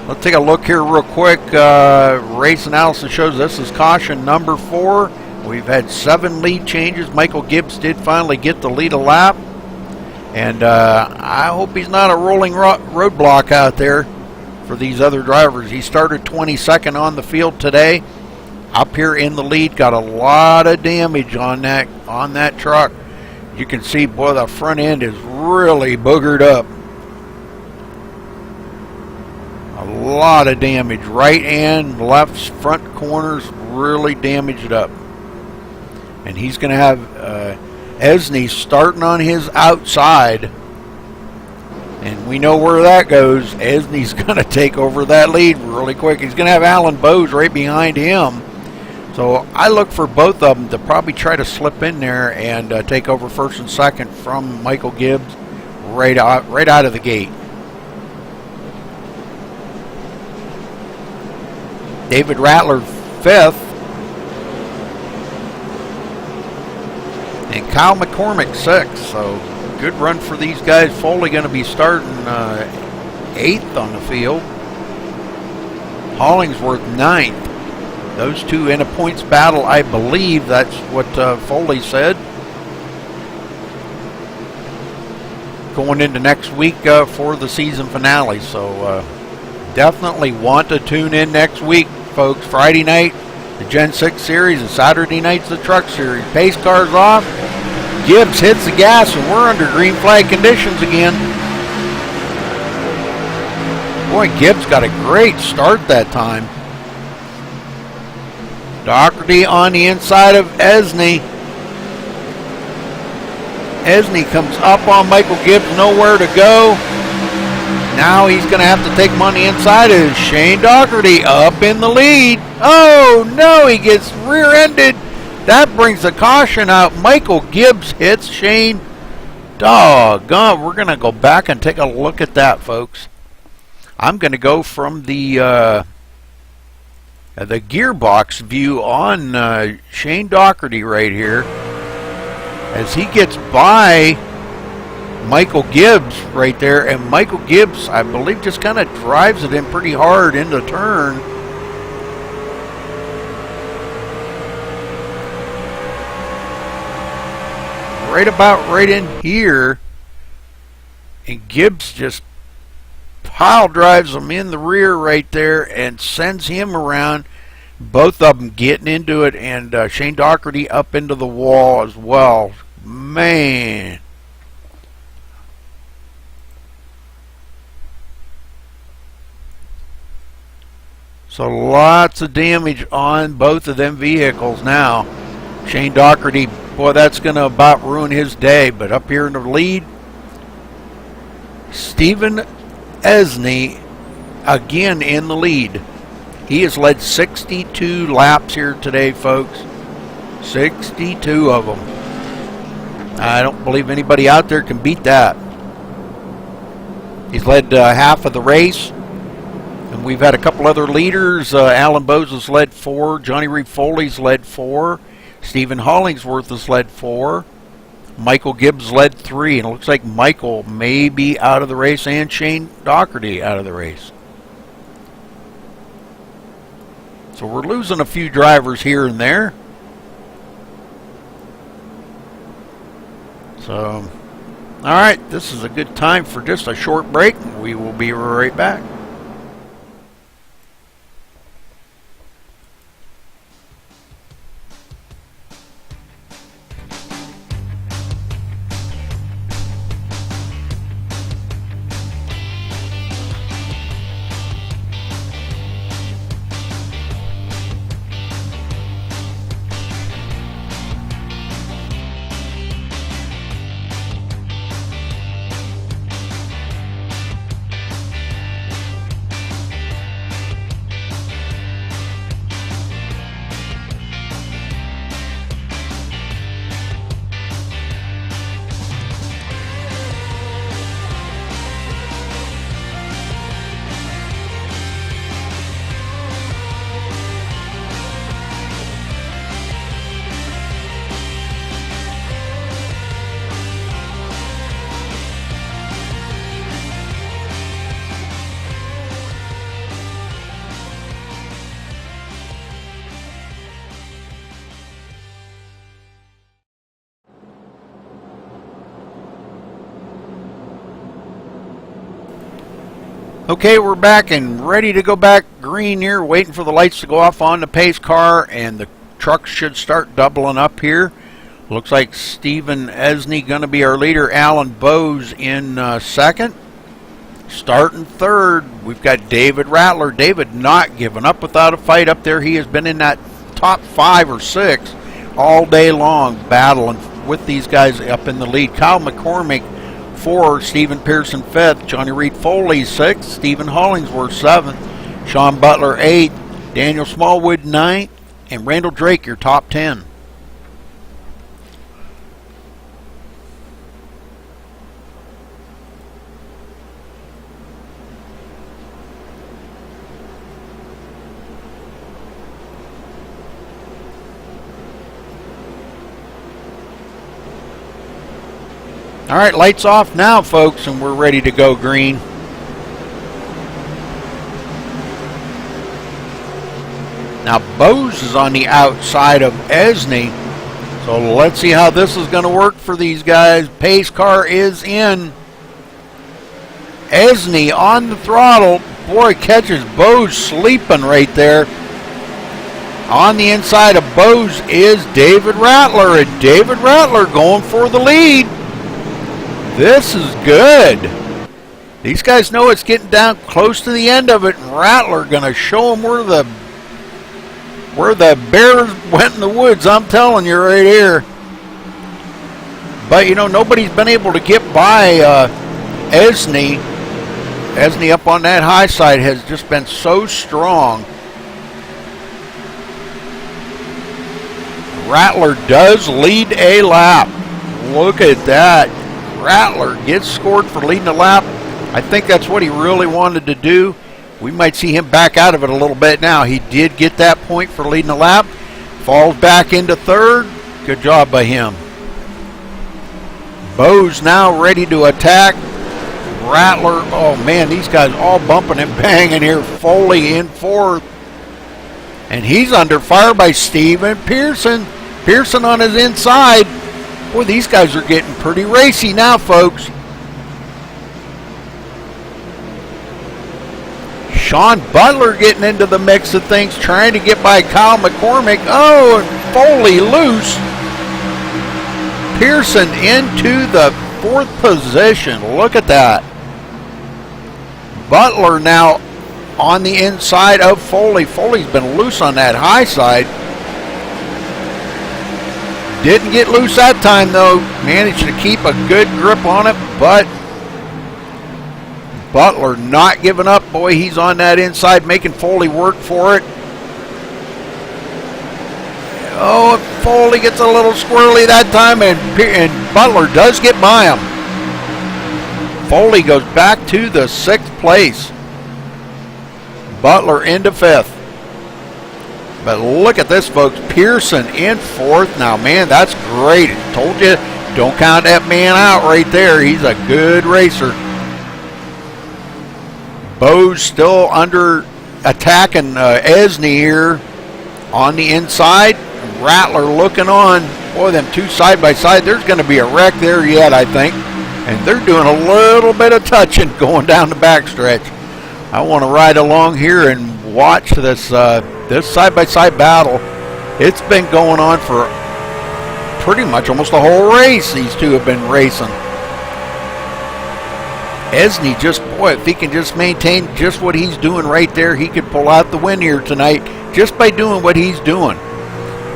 Let's take a look here real quick. Race analysis shows this is caution number 4. We've had 7 lead changes. Michael Gibbs did finally get the lead a lap. And I hope he's not a rolling roadblock out there for these other drivers. He started 22nd on the field today. Up here in the lead, got a lot of damage on that truck. You can see, boy, the front end is really boogered up. A lot of damage. Right and left front corners really damaged up. And he's going to have Esney starting on his outside. And we know where that goes. Esney's going to take over that lead really quick. He's going to have Alan Bowes right behind him. So I look for both of them to probably try to slip in there and take over first and second from Michael Gibbs right out of the gate. David Rattler 5th. And Kyle McCormick 6th. So good run for these guys. Foley going to be starting 8th on the field. Hollingsworth 9th. Those two in a points battle, I believe. That's what Foley said. Going into next week for the season finale. So definitely want to tune in next week, folks. Friday night, the Gen 6 Series, and Saturday night's the Truck Series. Pace cars off. Gibbs hits the gas, and we're under green flag conditions again. Boy, Gibbs got a great start that time. Doherty on the inside of Esney. Esney comes up on Michael Gibbs, nowhere to go. Now he's going to have to take him on the inside. Is Shane Doherty up in the lead? Oh no, he gets rear-ended. That brings the caution out. Michael Gibbs hits Shane. Doggone, we're going to go back and take a look at that, folks. I'm going to go from the gearbox view on Shane Doherty right here as he gets by Michael Gibbs right there, and Michael Gibbs, I believe, just kind of drives it in pretty hard in the turn. Right about right in here, and Gibbs just pile drives him in the rear right there and sends him around. Both of them getting into it, and Shane Doherty up into the wall as well. Man. So lots of damage on both of them vehicles now. Shane Doherty, boy, that's going to about ruin his day. But up here in the lead, Stephen Esney again in the lead. He has led 62 laps here today, folks. 62 of them. I don't believe anybody out there can beat that. He's led half of the race. And we've had a couple other leaders. Alan Bowes has led 4. Johnny Reed Foley's led 4. Stephen Hollingsworth has led 4. Michael Gibbs led 3. And it looks like Michael may be out of the race and Shane Doherty out of the race. So we're losing a few drivers here and there. So, all right, this is a good time for just a short break. We will be right back. Okay, we're back and ready to go back green here, waiting for the lights to go off on the pace car, and the trucks should start doubling up here. Looks like Stephen Esney going to be our leader. Alan Bowes in second. Starting third, we've got David Rattler. David not giving up without a fight up there. He has been in that top 5 or 6 all day long, battling with these guys up in the lead. Kyle McCormick 4, Stephen Pearson 5th, Johnny Reed Foley 6th, Stephen Hollingsworth 7th, Sean Butler 8th, Daniel Smallwood 9th, and Randall Drake your top 10. All right, lights off now, folks, and we're ready to go green. Now, Bowes is on the outside of Esney, so let's see how this is going to work for these guys. Pace car is in. Esney on the throttle. Boy, catches Bowes sleeping right there. On the inside of Bowes is David Rattler, and David Rattler going for the lead. This is good. These guys know it's getting down close to the end of it, and Rattler going to show them where the bears went in the woods, I'm telling you right here. But, you know, nobody's been able to get by Esney. Esney up on that high side has just been so strong. Rattler does lead a lap. Look at that. Rattler gets scored for leading a lap. I think that's what he really wanted to do. We might see him back out of it a little bit now. He did get that point for leading a lap. Falls back into third. Good job by him. Bo's now ready to attack. Rattler, oh man, these guys all bumping and banging here. Foley in fourth. And he's under fire by Steven Pearson. Pearson on his inside. Boy, these guys are getting pretty racy now, folks. Sean Butler getting into the mix of things, trying to get by Kyle McCormick. Oh, and Foley loose. Pearson into the fourth position. Look at that. Butler now on the inside of Foley. Foley's been loose on that high side. Didn't get loose that time, though. Managed to keep a good grip on it, but Butler not giving up. Boy, he's on that inside, making Foley work for it. Oh, Foley gets a little squirrely that time, and Butler does get by him. Foley goes back to the 6th place. Butler into 5th. But look at this, folks. Pearson in 4th. Now, man, that's great. Told you, don't count that man out right there. He's a good racer. Bo's still under attacking Esney here on the inside. Rattler looking on. Boy, them two side by side. There's going to be a wreck there yet, I think. And they're doing a little bit of touching going down the backstretch. I want to ride along here and watch this this side-by-side battle. It's been going on for pretty much almost the whole race. These two have been racing. Esney just, boy, if he can just maintain just what he's doing right there, he could pull out the win here tonight just by doing what he's doing.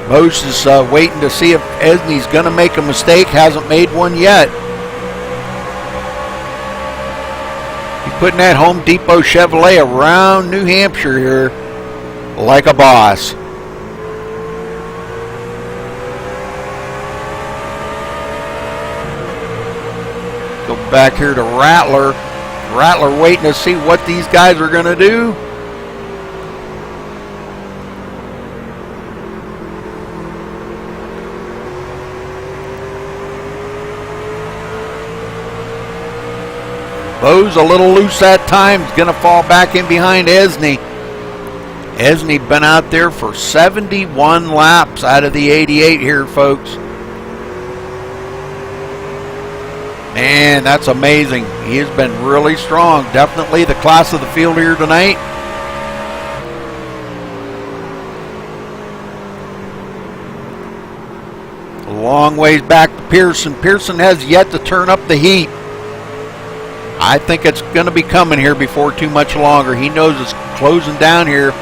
Most is waiting to see if Esney's going to make a mistake. Hasn't made one yet. He's putting that Home Depot Chevrolet around New Hampshire here like a boss. Go back here to Rattler. Rattler waiting to see what these guys are going to do. Bo's a little loose that time. He's going to fall back in behind Esney. Esney been out there for 71 laps out of the 88 here, folks. Man, that's amazing. He has been really strong. Definitely the class of the field here tonight. A long ways back to Pearson. Pearson has yet to turn up the heat. I think it's going to be coming here before too much longer. He knows it's closing down here.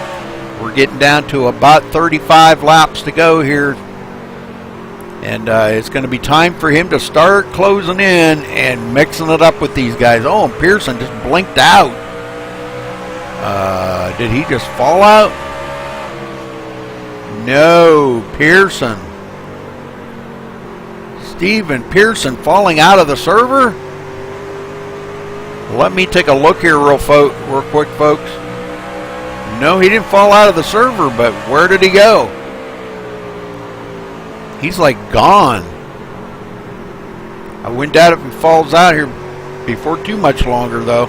We're getting down to about 35 laps to go here. And it's going to be time for him to start closing in and mixing it up with these guys. Oh, and Pearson just blinked out. Did he just fall out? No, Pearson. Steven Pearson falling out of the server? Let me take a look here real quick, folks. No, he didn't fall out of the server, but where did he go? He's like gone. I wouldn't doubt if he falls out here before too much longer, though.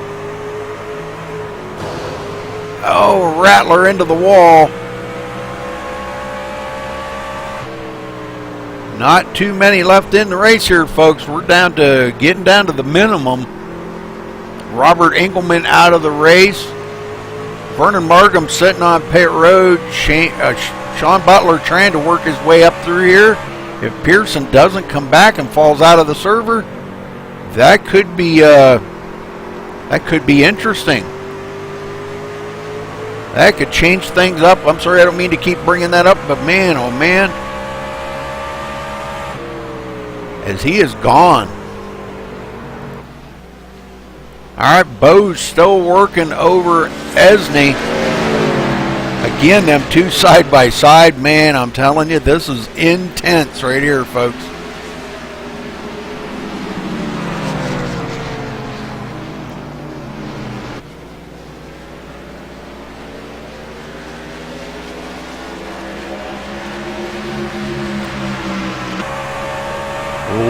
Oh, Rattler into the wall. Not too many left in the race here, folks. We're getting down to the minimum. Robert Engelman out of the race. Vernon Markham sitting on pit road. Sean Butler trying to work his way up through here. If Pearson doesn't come back and falls out of the server, that could be interesting. That could change things up. I'm sorry, I don't mean to keep bringing that up, but man, oh man, as he is gone. All right, Bo's still working over Esney. Again, them two side by side, man, I'm telling you, this is intense right here, folks.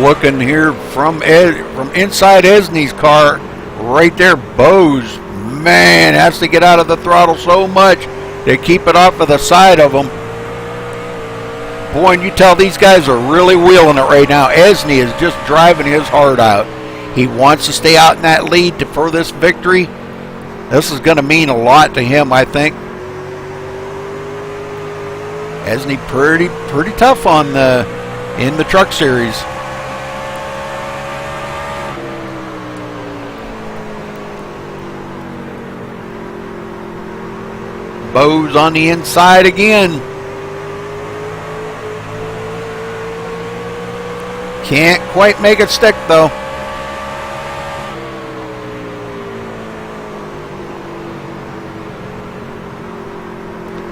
Looking here from inside Esney's car, right there, Bo's, man, has to get out of the throttle so much to keep it off of the side of him. Boy, and you tell these guys are really wheeling it right now. Esney is just driving his heart out. He wants to stay out in that lead for this victory. This is going to mean a lot to him, I think. Esney pretty tough on in the truck series. Bo's on the inside again. Can't quite make it stick though.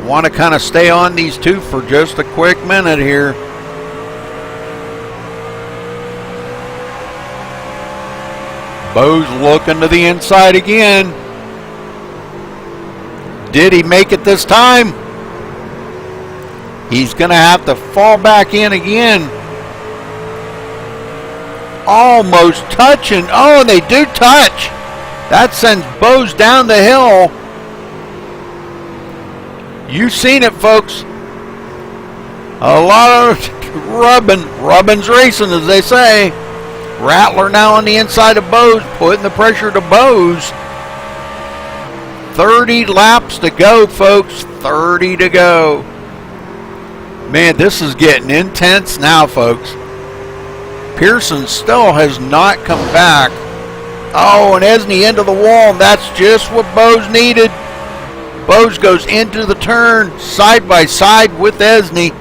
Want to kind of stay on these two for just a quick minute here. Bo's looking to the inside again. Did he make it this time? He's going to have to fall back in again. Almost touching. Oh, and they do touch. That sends Bo's down the hill. You've seen it, folks. A lot of rubbin's racing, as they say. Rattler now on the inside of Bo's, putting the pressure to Bo's. 30 laps to go, folks. 30 to go. Man, this is getting intense now, folks. Pearson still has not come back. Oh, and Esney into the wall. That's just what Bo's needed. Bo's goes into the turn side by side with Esney.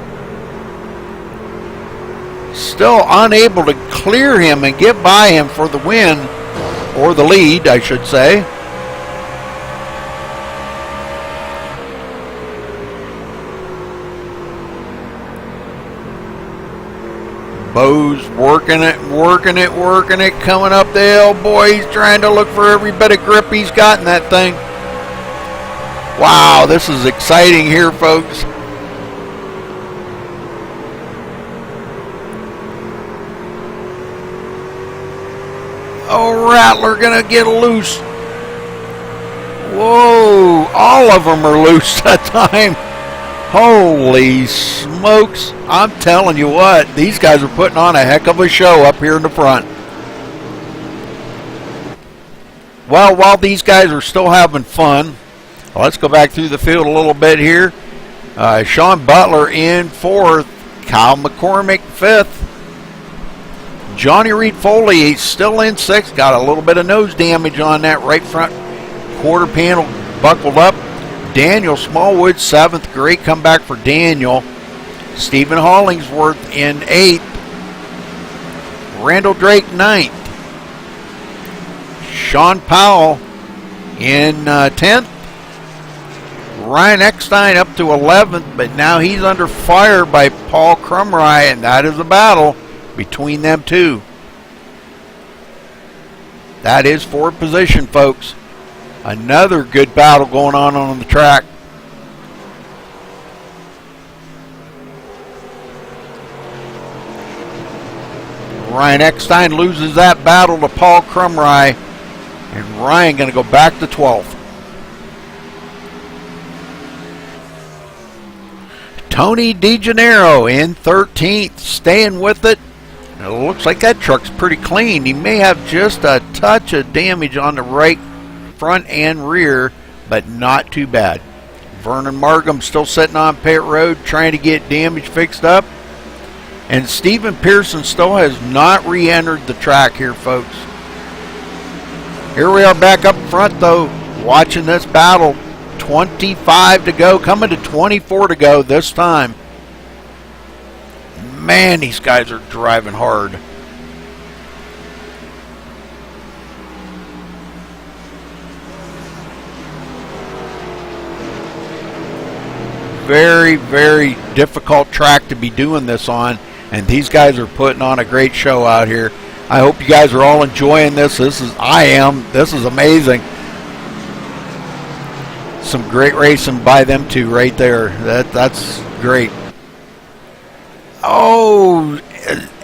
Still unable to clear him and get by him for the win, or the lead, I should say. Bo's working it, coming up the hill. Boy, he's trying to look for every bit of grip he's got in that thing. Wow, this is exciting here, folks. Oh, Rattler gonna get loose. Whoa, all of them are loose that time. Holy smokes. I'm telling you what, these guys are putting on a heck of a show up here in the front. Well, while these guys are still having fun, let's go back through the field a little bit here. Sean Butler in fourth, Kyle McCormick fifth. Johnny Reed Foley, he's still in sixth, got a little bit of nose damage on that right front quarter panel, buckled up. Daniel Smallwood, seventh. Great comeback for Daniel. Stephen Hollingsworth in eighth. Randall Drake, ninth. Sean Powell in 10th. Ryan Eckstein up to 11th, but now he's under fire by Paul Crumry, and that is a battle between them two. That is fourth position, folks. Another good battle going on the track. Ryan Eckstein loses that battle to Paul Crumry, and Ryan going to go back to 12th. Tony DeGennaro in 13th, staying with it. It looks like that truck's pretty clean. He may have just a touch of damage on the right front and rear, but not too bad. Vernon Markham still sitting on pit road trying to get damage fixed up. And Stephen Pearson still has not re-entered the track here, folks. Here we are back up front, though, watching this battle. 25 to go, coming to 24 to go this time. Man, these guys are driving hard. Very, very difficult track to be doing this on, and these guys are putting on a great show out here. I hope you guys are all enjoying this. I am. This is amazing. Some great racing by them two right there. That's great. Oh,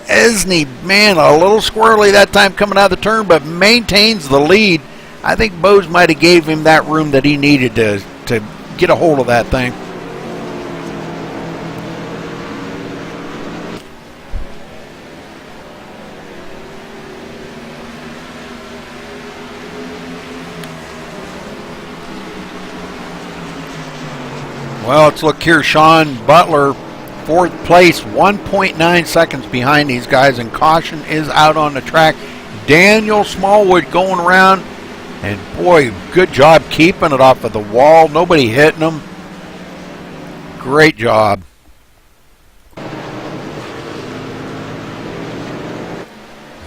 Esney, man, a little squirrely that time coming out of the turn, but maintains the lead. I think Bose might have gave him that room that he needed to get a hold of that thing. Well, let's look here. Sean Butler, 4th place, 1.9 seconds behind these guys, and caution is out on the track. Daniel Smallwood going around, and boy, good job keeping it off of the wall. Nobody hitting him. Great job. As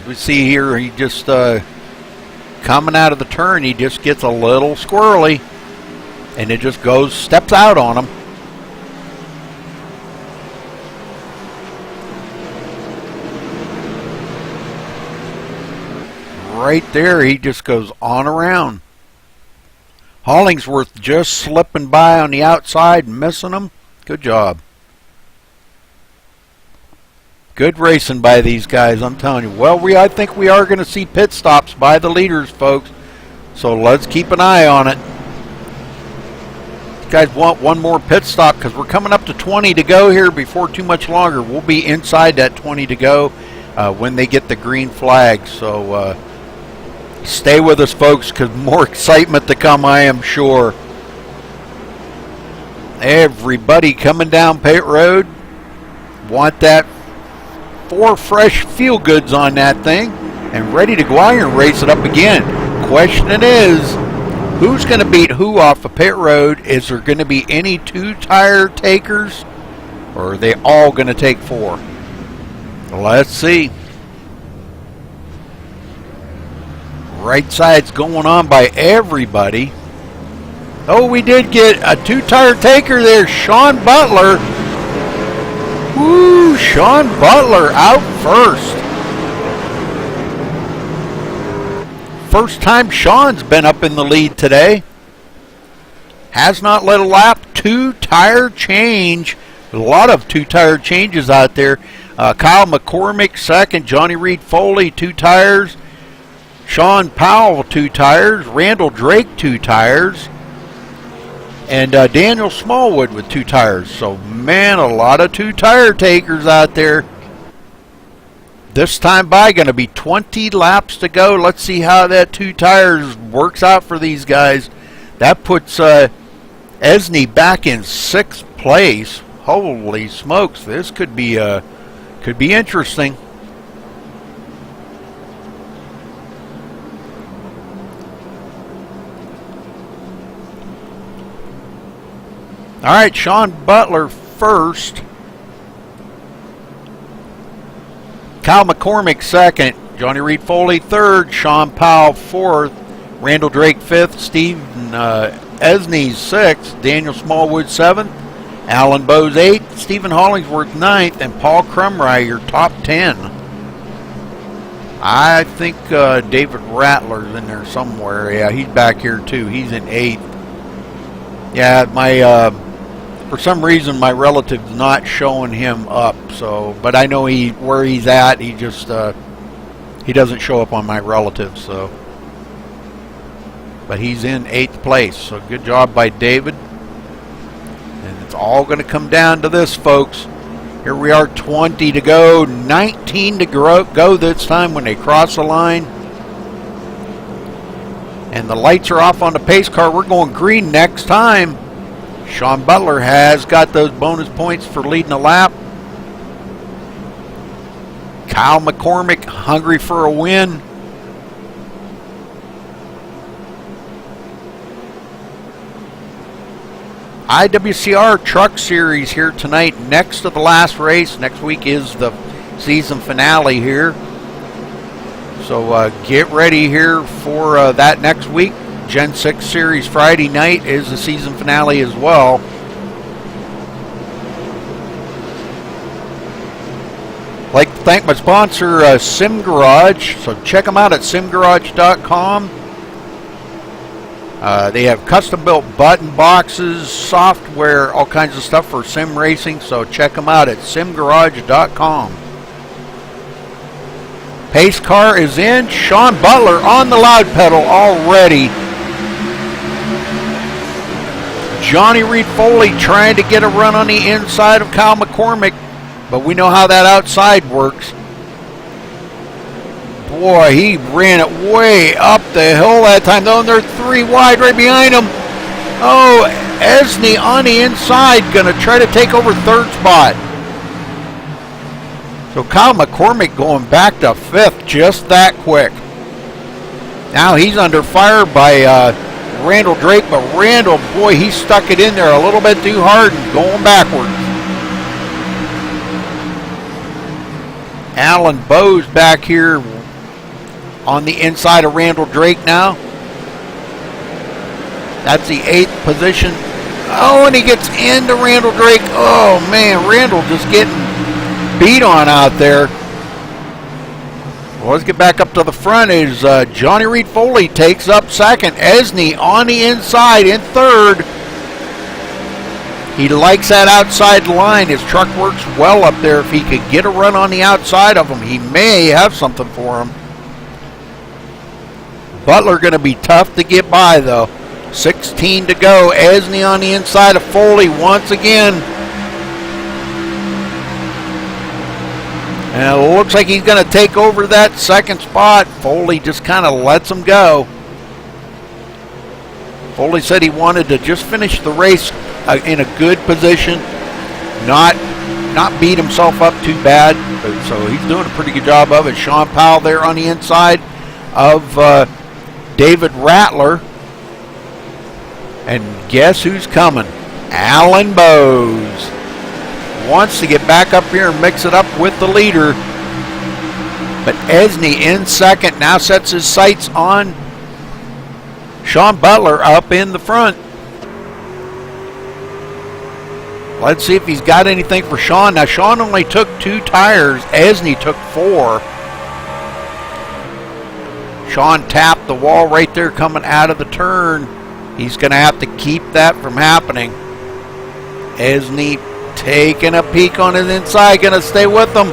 we see here, he just coming out of the turn, he just gets a little squirrely. And it just steps out on him. Right there, he just goes on around. Hollingsworth just slipping by on the outside, missing him. Good job. Good racing by these guys, I'm telling you. Well, I think we are going to see pit stops by the leaders, folks. So let's keep an eye on it. Guys want one more pit stop because we're coming up to 20 to go here before too much longer. We'll be inside that 20 to go when they get the green flag. So stay with us, folks, because more excitement to come, I am sure. Everybody coming down pit road. Want that 4 fresh feel goods on that thing and ready to go out here and race it up again. Question is, who's going to beat who off of pit road? Is there going to be any 2-tire takers? Or are they all going to take 4? Let's see. Right side's going on by everybody. Oh, we did get a 2-tire taker there. Sean Butler. Woo, Sean Butler out first. First time Sean's been up in the lead today. Has not led a lap. 2-tire change. A lot of 2-tire changes out there. Kyle McCormick second. Johnny Reed Foley 2 tires. Sean Powell 2 tires. Randall Drake 2 tires. And Daniel Smallwood with 2 tires. So man, a lot of 2-tire takers out there. This time by, going to be 20 laps to go. Let's see how that 2 tires works out for these guys. That puts Esney back in 6th place. Holy smokes, this could be interesting. All right, Sean Butler first. Kyle McCormick second, Johnny Reed Foley third, Sean Powell fourth, Randall Drake fifth, Steve Esney sixth, Daniel Smallwood seventh, Alan Bose eighth, Stephen Hollingsworth ninth, and Paul Crumry top 10. I think David Rattler's in there somewhere. Yeah, he's back here too. He's in 8th. Yeah, my for some reason my relative's not showing him up. So, but I know where he's at. He just he doesn't show up on my relative. So, but he's in 8th place. So good job by David. And it's all going to come down to this, folks. Here we are, 20 to go, 19 to go this time when they cross the line. And the lights are off on the pace car. We're going green next time. Sean Butler has got those bonus points for leading a lap. Kyle McCormick hungry for a win. IWCR Truck Series here tonight, next to the last race. Next week is the season finale here. So get ready here for that next week. Gen 6 Series Friday night is the season finale as well. I'd like to thank my sponsor, Sim Garage. So check them out at simgarage.com. They have custom built button boxes, software, all kinds of stuff for sim racing. So check them out at simgarage.com. Pace car is in. Sean Butler on the loud pedal already. Johnny Reed Foley trying to get a run on the inside of Kyle McCormick, but we know how that outside works. Boy, he ran it way up the hill that time, though, and they're 3 wide right behind him. Oh, Esney on the inside, going to try to take over third spot. So Kyle McCormick going back to 5th just that quick. Now he's under fire by Randall Drake, but Randall, boy, he stuck it in there a little bit too hard and going backwards. Alan Bowes back here on the inside of Randall Drake now. That's the 8th position. Oh, and he gets into Randall Drake. Oh, man, Randall just getting beat on out there. Well, let's get back up to the front as Johnny Reed Foley takes up 2nd. Esney on the inside in 3rd. He likes that outside line. His truck works well up there. If he could get a run on the outside of him, he may have something for him. Butler going to be tough to get by, though. 16 to go. Esney on the inside of Foley once again. And it looks like he's going to take over that 2nd spot. Foley just kind of lets him go. Foley said he wanted to just finish the race in a good position, not beat himself up too bad. So he's doing a pretty good job of it. Sean Powell there on the inside of David Rattler. And guess who's coming? Alan Bowes. Wants to get back up here and mix it up with the leader. But Esney in 2nd now sets his sights on Sean Butler up in the front. Let's see if he's got anything for Sean. Now Sean only took 2 tires. Esney took 4. Sean tapped the wall right there coming out of the turn. He's going to have to keep that from happening. Esney taking a peek on his inside, going to stay with them.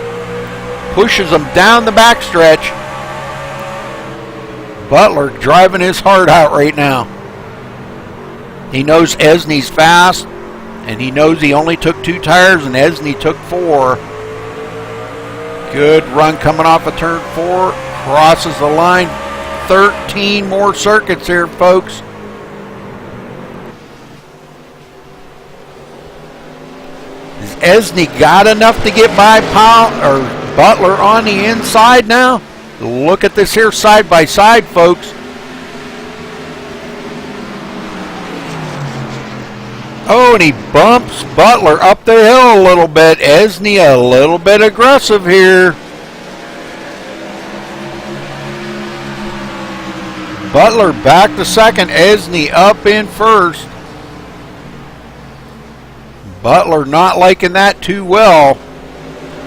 Pushes him down the backstretch. Butler driving his heart out right now. He knows Esney's fast, and he knows he only took 2 tires, and Esney took 4. Good run coming off of turn 4. Crosses the line. 13 more circuits here, folks. Has Esney got enough to get by Powell or Butler on the inside now? Look at this here side by side, folks. Oh, and he bumps Butler up the hill a little bit. Esney a little bit aggressive here. Butler back to 2nd. Esney up in 1st. Butler not liking that too well.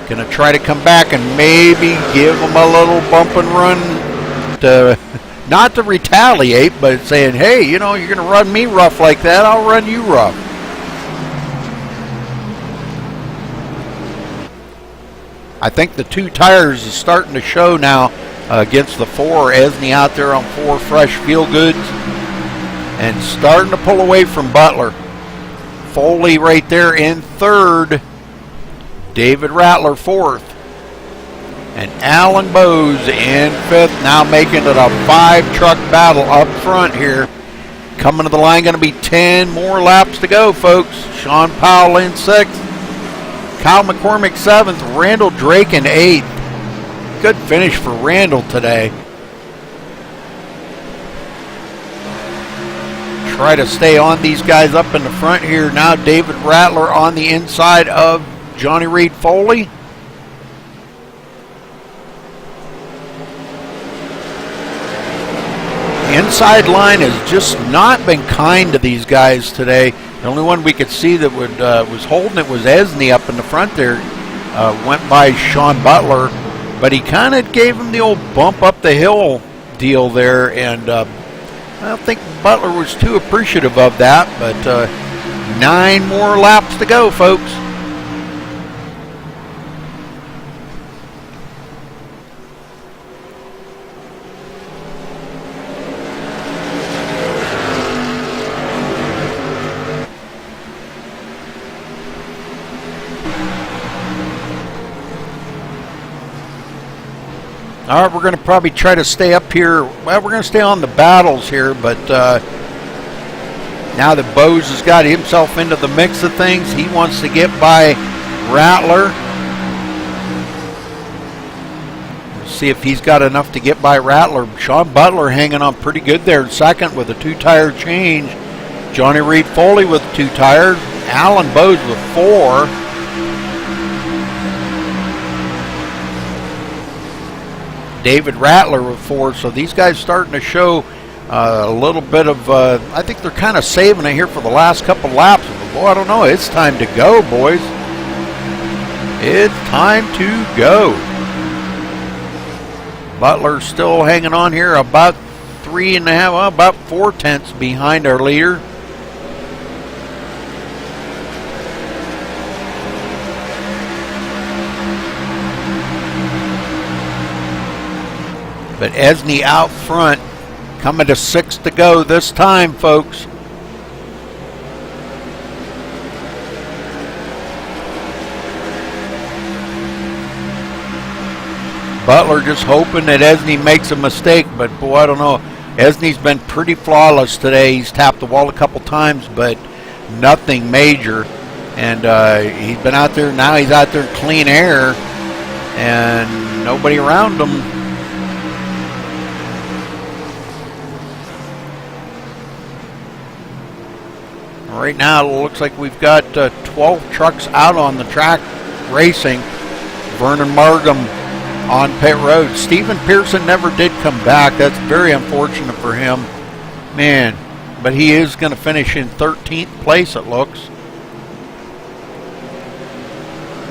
Going to try to come back and maybe give him a little bump and run to, not to retaliate, but saying, hey, you know, you're going to run me rough like that, I'll run you rough. I think the 2 tires is starting to show now against the 4. Esney out there on 4 fresh feel-goods and starting to pull away from Butler. Foley right there in 3rd. David Rattler 4th. And Alan Bowes in 5th. Now making it a 5-truck battle up front here. Coming to the line, going to be 10 more laps to go, folks. Sean Powell in 6th. Kyle McCormick 7th. Randall Drake in 8th. Good finish for Randall today. try to stay on these guys up in the front here. Now David Rattler on the inside of Johnny Reed Foley. The inside line has just not been kind to these guys today. The only one we could see that was holding it was Esney up in the front there. Went by Sean Butler, but he kind of gave him the old bump up the hill deal there, and I don't think Butler was too appreciative of that, but 9 more laps to go, folks. All right, we're going to probably try to stay up here. Well, we're going to stay on the battles here, but now that Bose has got himself into the mix of things, he wants to get by Rattler. Let's see if he's got enough to get by Rattler. Sean Butler hanging on pretty good there in second with a 2-tire change. Johnny Reed Foley with 2 tires. Alan Bose with 4. David Rattler with 4, so these guys starting to show a little bit of, I think they're kind of saving it here for the last couple laps. But boy, I don't know, it's time to go, boys. It's time to go. Butler's still hanging on here about 3.5, well, about 4/10 behind our leader. But Esney out front, coming to 6 to go this time, folks. Butler just hoping that Esney makes a mistake, but boy, I don't know. Esney's been pretty flawless today. He's tapped the wall a couple times, but nothing major. And he's been out there, now he's out there in clean air, and nobody around him. Right now, it looks like we've got 12 trucks out on the track racing. Vernon Markham on pit road. Stephen Pearson never did come back. That's very unfortunate for him. Man, but he is going to finish in 13th place, it looks.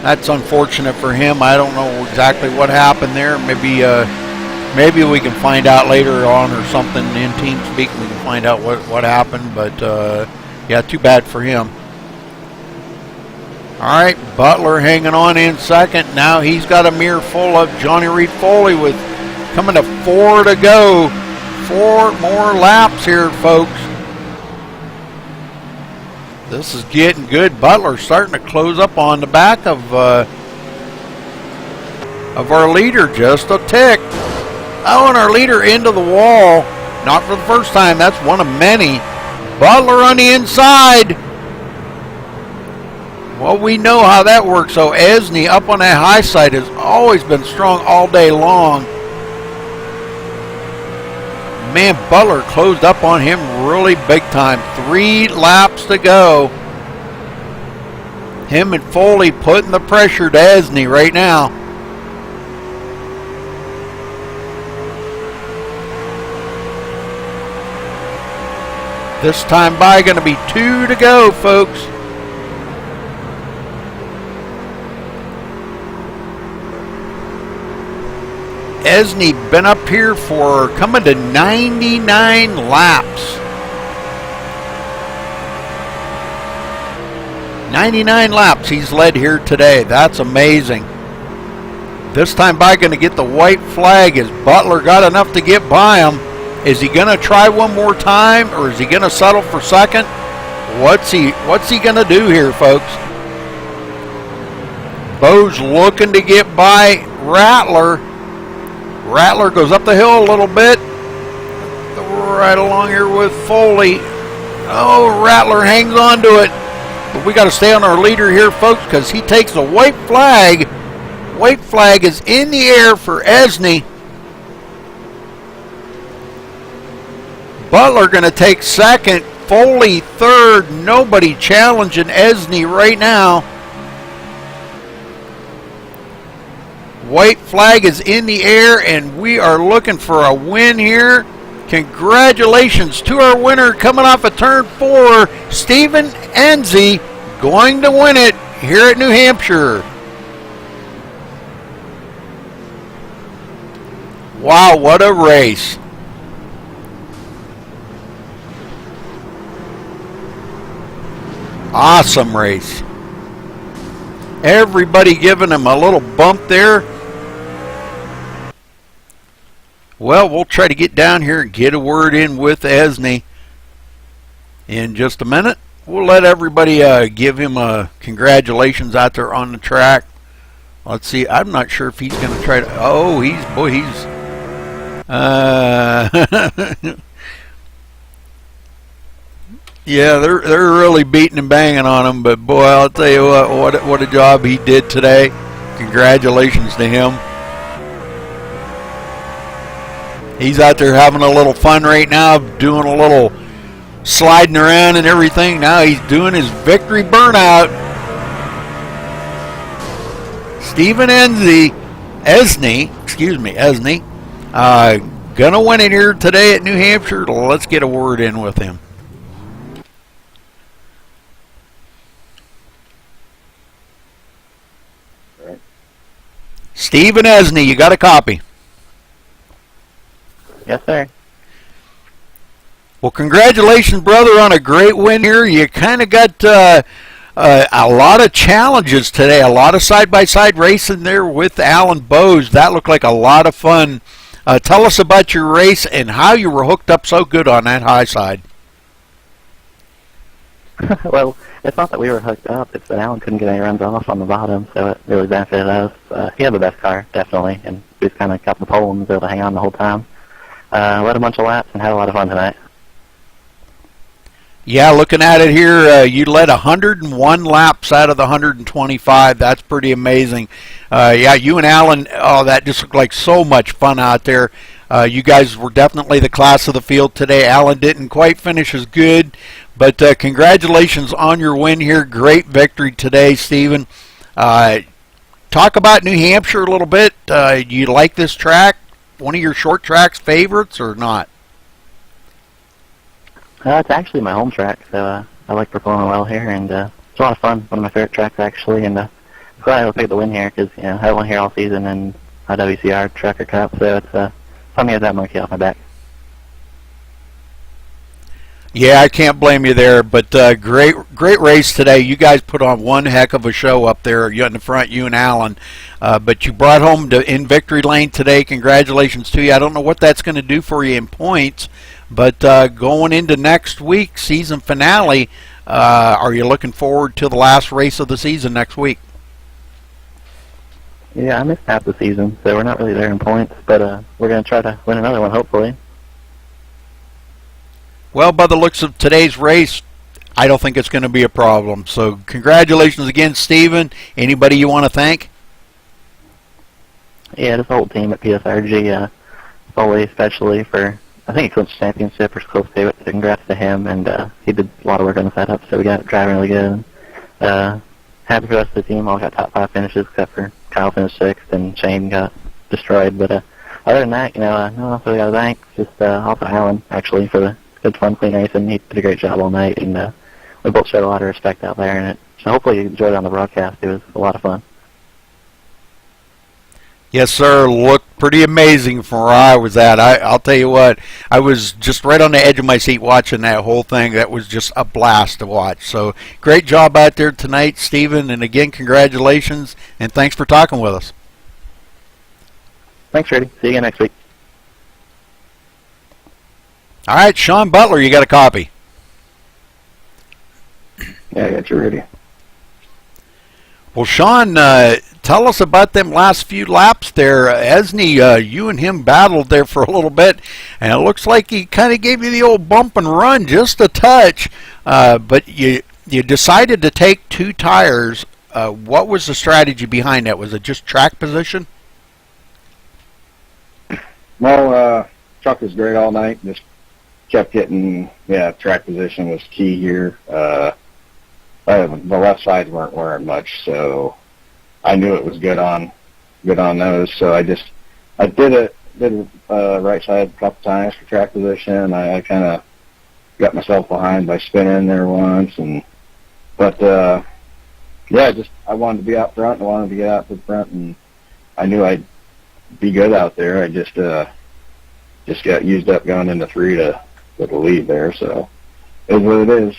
That's unfortunate for him. I don't know exactly what happened there. Maybe we can find out later on or something. In team speak, we can find out what happened, but yeah, too bad for him. All right, Butler hanging on in second. Now he's got a mirror full of Johnny Reed Foley with coming to 4 to go. 4 more laps here, folks. This is getting good. Butler's starting to close up on the back of our leader just a tick. Oh, and our leader into the wall. Not for the first time. That's one of many. Butler on the inside. Well, we know how that works. So Esney up on that high side has always been strong all day long. Man, Butler closed up on him really big time. 3 laps to go. Him and Foley putting the pressure to Esney right now. This time by going to be 2 to go, folks. Esney been up here for coming to 99 laps. 99 laps he's led here today. That's amazing. This time by going to get the white flag as Butler got enough to get by him. Is he going to try one more time, or is he going to settle for second? What's he going to do here, folks? Bose looking to get by Rattler. Rattler goes up the hill a little bit. Right along here with Foley. Oh, Rattler hangs on to it. But we got to stay on our leader here, folks, because he takes the white flag. White flag is in the air for Esney. Butler going to take second. Foley third. Nobody challenging Esney right now. White flag is in the air, and we are looking for a win here. Congratulations to our winner coming off of turn 4, Stephen Enzi, going to win it here at New Hampshire. Wow, what a race. Awesome race. Everybody giving him a little bump there. Well, we'll try to get down here and get a word in with Esney in just a minute. We'll let everybody give him a congratulations out there on the track. Let's see. I'm not sure if he's going to try to. Oh, he's. Yeah, they're really beating and banging on him. But boy, I'll tell you what a job he did today. Congratulations to him. He's out there having a little fun right now, doing a little sliding around and everything. Now he's doing his victory burnout. Stephen Esney, gonna win it here today at New Hampshire. Let's get a word in with him. Stephen Esney, you got a copy? Yes, sir. Well, congratulations, brother, on a great win here. You kind of got a lot of challenges today, a lot of side-by-side racing there with Alan Bowes. That looked like a lot of fun. Tell us about your race and how you were hooked up so good on that high side. Well, it's not that we were hooked up. It's that Alan couldn't get any runs off on the bottom, so it really benefited us. He had the best car, definitely, and we just kind of got the pole and was able to hang on the whole time. Led a bunch of laps and had a lot of fun tonight. Yeah, looking at it here, you led 101 laps out of the 125. That's pretty amazing. Yeah, you and Alan, oh, that just looked like so much fun out there. You guys were definitely the class of the field today. Alan didn't quite finish as good, but congratulations on your win here. Great victory today, Stephen. Talk about New Hampshire a little bit. Do you like this track? One of your short tracks favorites or not? It's actually my home track, so I like performing well here, and it's a lot of fun. One of my favorite tracks, actually, and I'm glad I was able to pick the win here because I won here all season in a WCR Trucker Cup, so it's fun to get that monkey off my back. Yeah, I can't blame you there, but great race today. You guys put on one heck of a show up there in the front, you and Alan. But you brought home in victory lane today. Congratulations to you. I don't know what that's going to do for you in points, but going into next week, season finale, are you looking forward to the last race of the season next week? Yeah, I missed half the season, so we're not really there in points, but we're going to try to win another one, hopefully. Well, by the looks of today's race, I don't think it's going to be a problem. So congratulations again, Stephen. Anybody you want to thank? Yeah, this whole team at PSRG, Foley especially for, I think he clinched championship or close to it. So congrats to him, and he did a lot of work on the setup, so we got it driving really good. Happy for the rest of the team. All got top 5 finishes except for Kyle finished 6th and Shane got destroyed. But other than that, no one else really got to thank. Just also Alan, actually, for the good fun, clean racing. He did a great job all night, and we both showed a lot of respect out there. And so hopefully you enjoyed it on the broadcast. It was a lot of fun. Yes, sir. Looked pretty amazing from where I was at. I'll tell you what, I was just right on the edge of my seat watching that whole thing. That was just a blast to watch. So great job out there tonight, Stephen. And again, congratulations, and thanks for talking with us. Thanks, Rudy. See you again next week. All right, Sean Butler, you got a copy. Yeah, I got you, Rudy. Well, Sean, tell us about them last few laps there. Esney, you and him battled there for a little bit, and it looks like he kind of gave you the old bump and run just a touch, but you decided to take 2 tires. What was the strategy behind that? Was it just track position? No, truck was great all night. Just kept getting, track position was key here. The left sides weren't wearing much, so I knew it was good on those. So I did right side a couple times for track position. I kind of got myself behind by spinning there once, but I wanted to be out front. I wanted to get out to the front, and I knew I'd be good out there. I just got used up going into 3 to with the lead there, so it is what it is.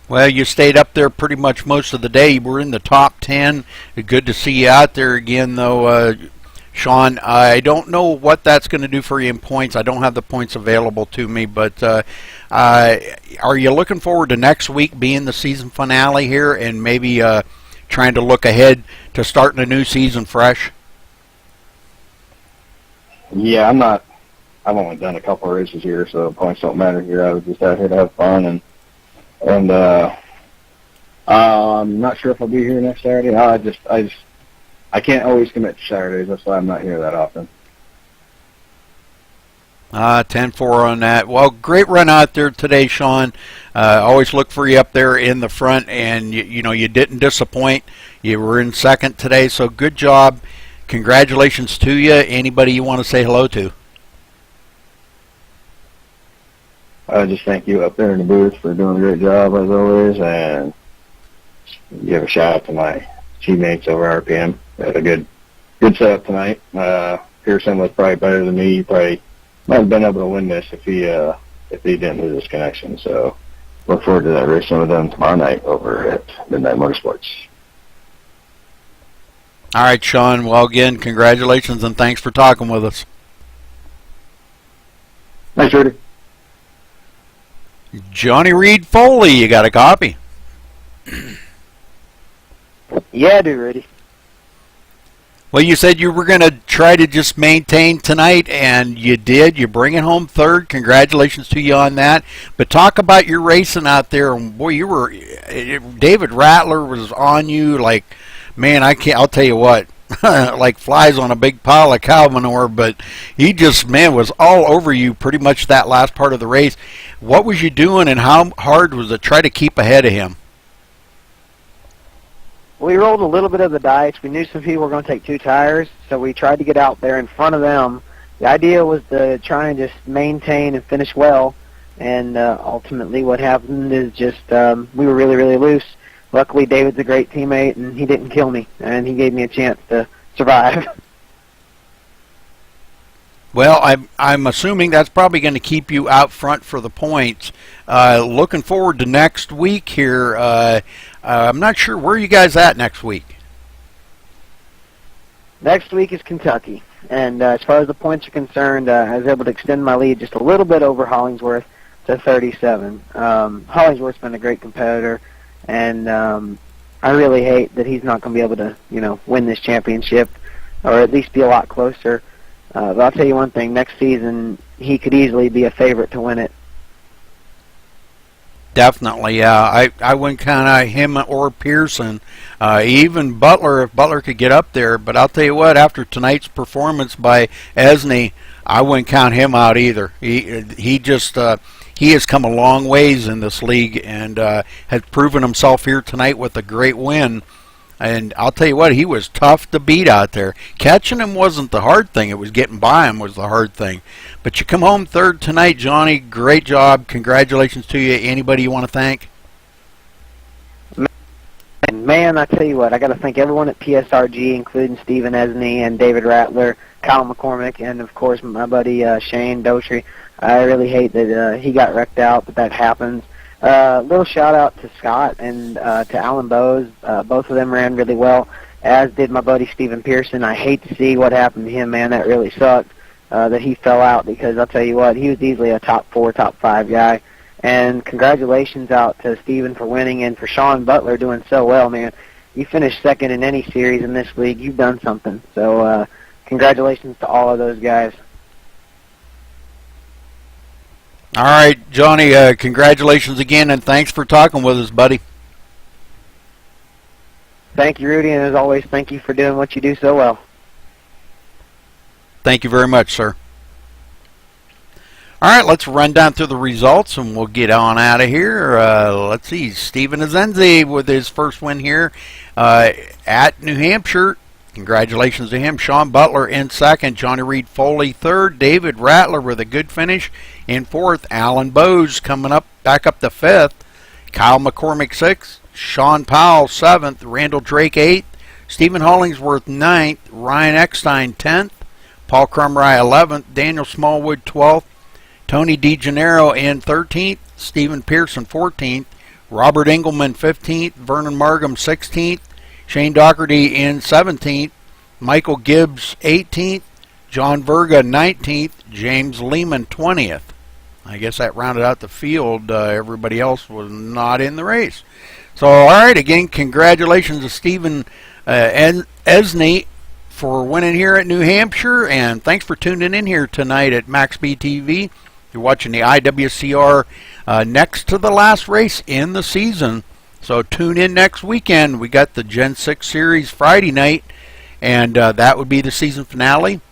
Well, you stayed up there pretty much most of the day. You were in the top 10. Good to see you out there again, though, Sean. I don't know what that's going to do for you in points. I don't have the points available to me, but are you looking forward to next week being the season finale here and maybe trying to look ahead to starting a new season fresh? Yeah, I've only done a couple of races here, so points don't matter here. I was just out here to have fun, and I'm not sure if I'll be here next Saturday. I can't always commit to Saturdays. That's why I'm not here that often. 10-4 on that. Well, great run out there today, Sean. Always look for you up there in the front, and you didn't disappoint. You were in second today, so good job. Congratulations to you. Anybody you want to say hello to? I just thank you up there in the booth for doing a great job as always, and give a shout out to my teammates over RPM. They had a good setup tonight. Pearson was probably better than me. He probably might have been able to win this if he didn't lose his connection. So look forward to that racing with them tomorrow night over at Midnight Motorsports. All right, Sean. Well, again, congratulations and thanks for talking with us. Thanks, Rudy. Johnny Reed Foley, you got a copy? Yeah, I do, Rudy. Well, you said you were going to try to just maintain tonight, and you did. You're bringing home third. Congratulations to you on that. But talk about your racing out there. And boy, David Rattler was on you like, man, I'll tell you what, like flies on a big pile of cow manure, but he just, was all over you pretty much that last part of the race. What was you doing, and how hard was it to try to keep ahead of him? We rolled a little bit of the dice. We knew some people were going to take 2 tires, so we tried to get out there in front of them. The idea was to try and just maintain and finish well, and ultimately what happened is just we were really, really loose. Luckily, David's a great teammate, and he didn't kill me, and he gave me a chance to survive. Well, I'm assuming that's probably going to keep you out front for the points. Looking forward to next week here. I'm not sure where you guys at next week. Next week is Kentucky, and as far as the points are concerned, I was able to extend my lead just a little bit over Hollingsworth to 37. Hollingsworth's been a great competitor, and I really hate that he's not going to be able to, win this championship, or at least be a lot closer. But I'll tell you one thing, next season he could easily be a favorite to win it. Definitely, yeah. I wouldn't count out him or Pearson. Even Butler, if Butler could get up there. But I'll tell you what, after tonight's performance by Esney, I wouldn't count him out either. He has come a long ways in this league and has proven himself here tonight with a great win. And I'll tell you what, he was tough to beat out there. Catching him wasn't the hard thing. It was getting by him was the hard thing. But you come home third tonight, Johnny. Great job. Congratulations to you. Anybody you want to thank? Man, I tell you what, I got to thank everyone at PSRG, including Stephen Esney and David Rattler, Kyle McCormick, and, of course, my buddy Shane Dotry. I really hate that he got wrecked out, but that happens. Little shout-out to Scott and to Alan Bowes. Both of them ran really well, as did my buddy Stephen Pearson. I hate to see what happened to him, man. That really sucked that he fell out, because I'll tell you what, he was easily a top 4, top 5 guy. And congratulations out to Stephen for winning, and for Sean Butler doing so well, man. You finished second in any series in this league. You've done something. So congratulations to all of those guys. All right, Johnny, congratulations again, and thanks for talking with us, buddy. Thank you, Rudy, and as always, thank you for doing what you do so well. Thank you very much, sir. All right, let's run down through the results and we'll get on out of here. Let's see, Stephen Azenzi with his first win here at New Hampshire. Congratulations to him. Sean Butler in second. Johnny Reed Foley third. David Rattler with a good finish in fourth. Alan Bowes coming up back up to fifth. Kyle McCormick sixth. Sean Powell seventh. Randall Drake eighth. Stephen Hollingsworth ninth. Ryan Eckstein 10th. Paul Crumry 11th. Daniel Smallwood 12th. Tony DeGennaro in 13th. Stephen Pearson 14th. Robert Engelman 15th. Vernon Margam 16th. Shane Doherty in 17th. Michael Gibbs 18th. John Verga 19th. James Lehman 20th. I guess that rounded out the field. Everybody else was not in the race. So, all right, again, congratulations to Stephen Esney for winning here at New Hampshire, and thanks for tuning in here tonight at MaxSpeedTV. You're watching the IWCR next to the last race in the season. So tune in next weekend. We got the Gen 6 Series Friday night, and that would be the season finale.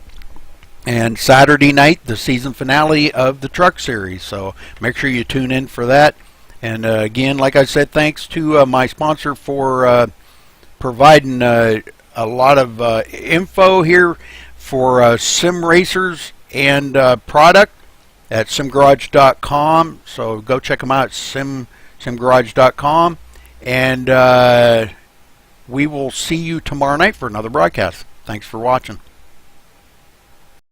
And Saturday night, the season finale of the Truck Series. So make sure you tune in for that. And again, like I said, thanks to my sponsor for providing a lot of info here for sim racers and product at simgarage.com. So go check them out at simgarage.com. And we will see you tomorrow night for another broadcast. Thanks for watching.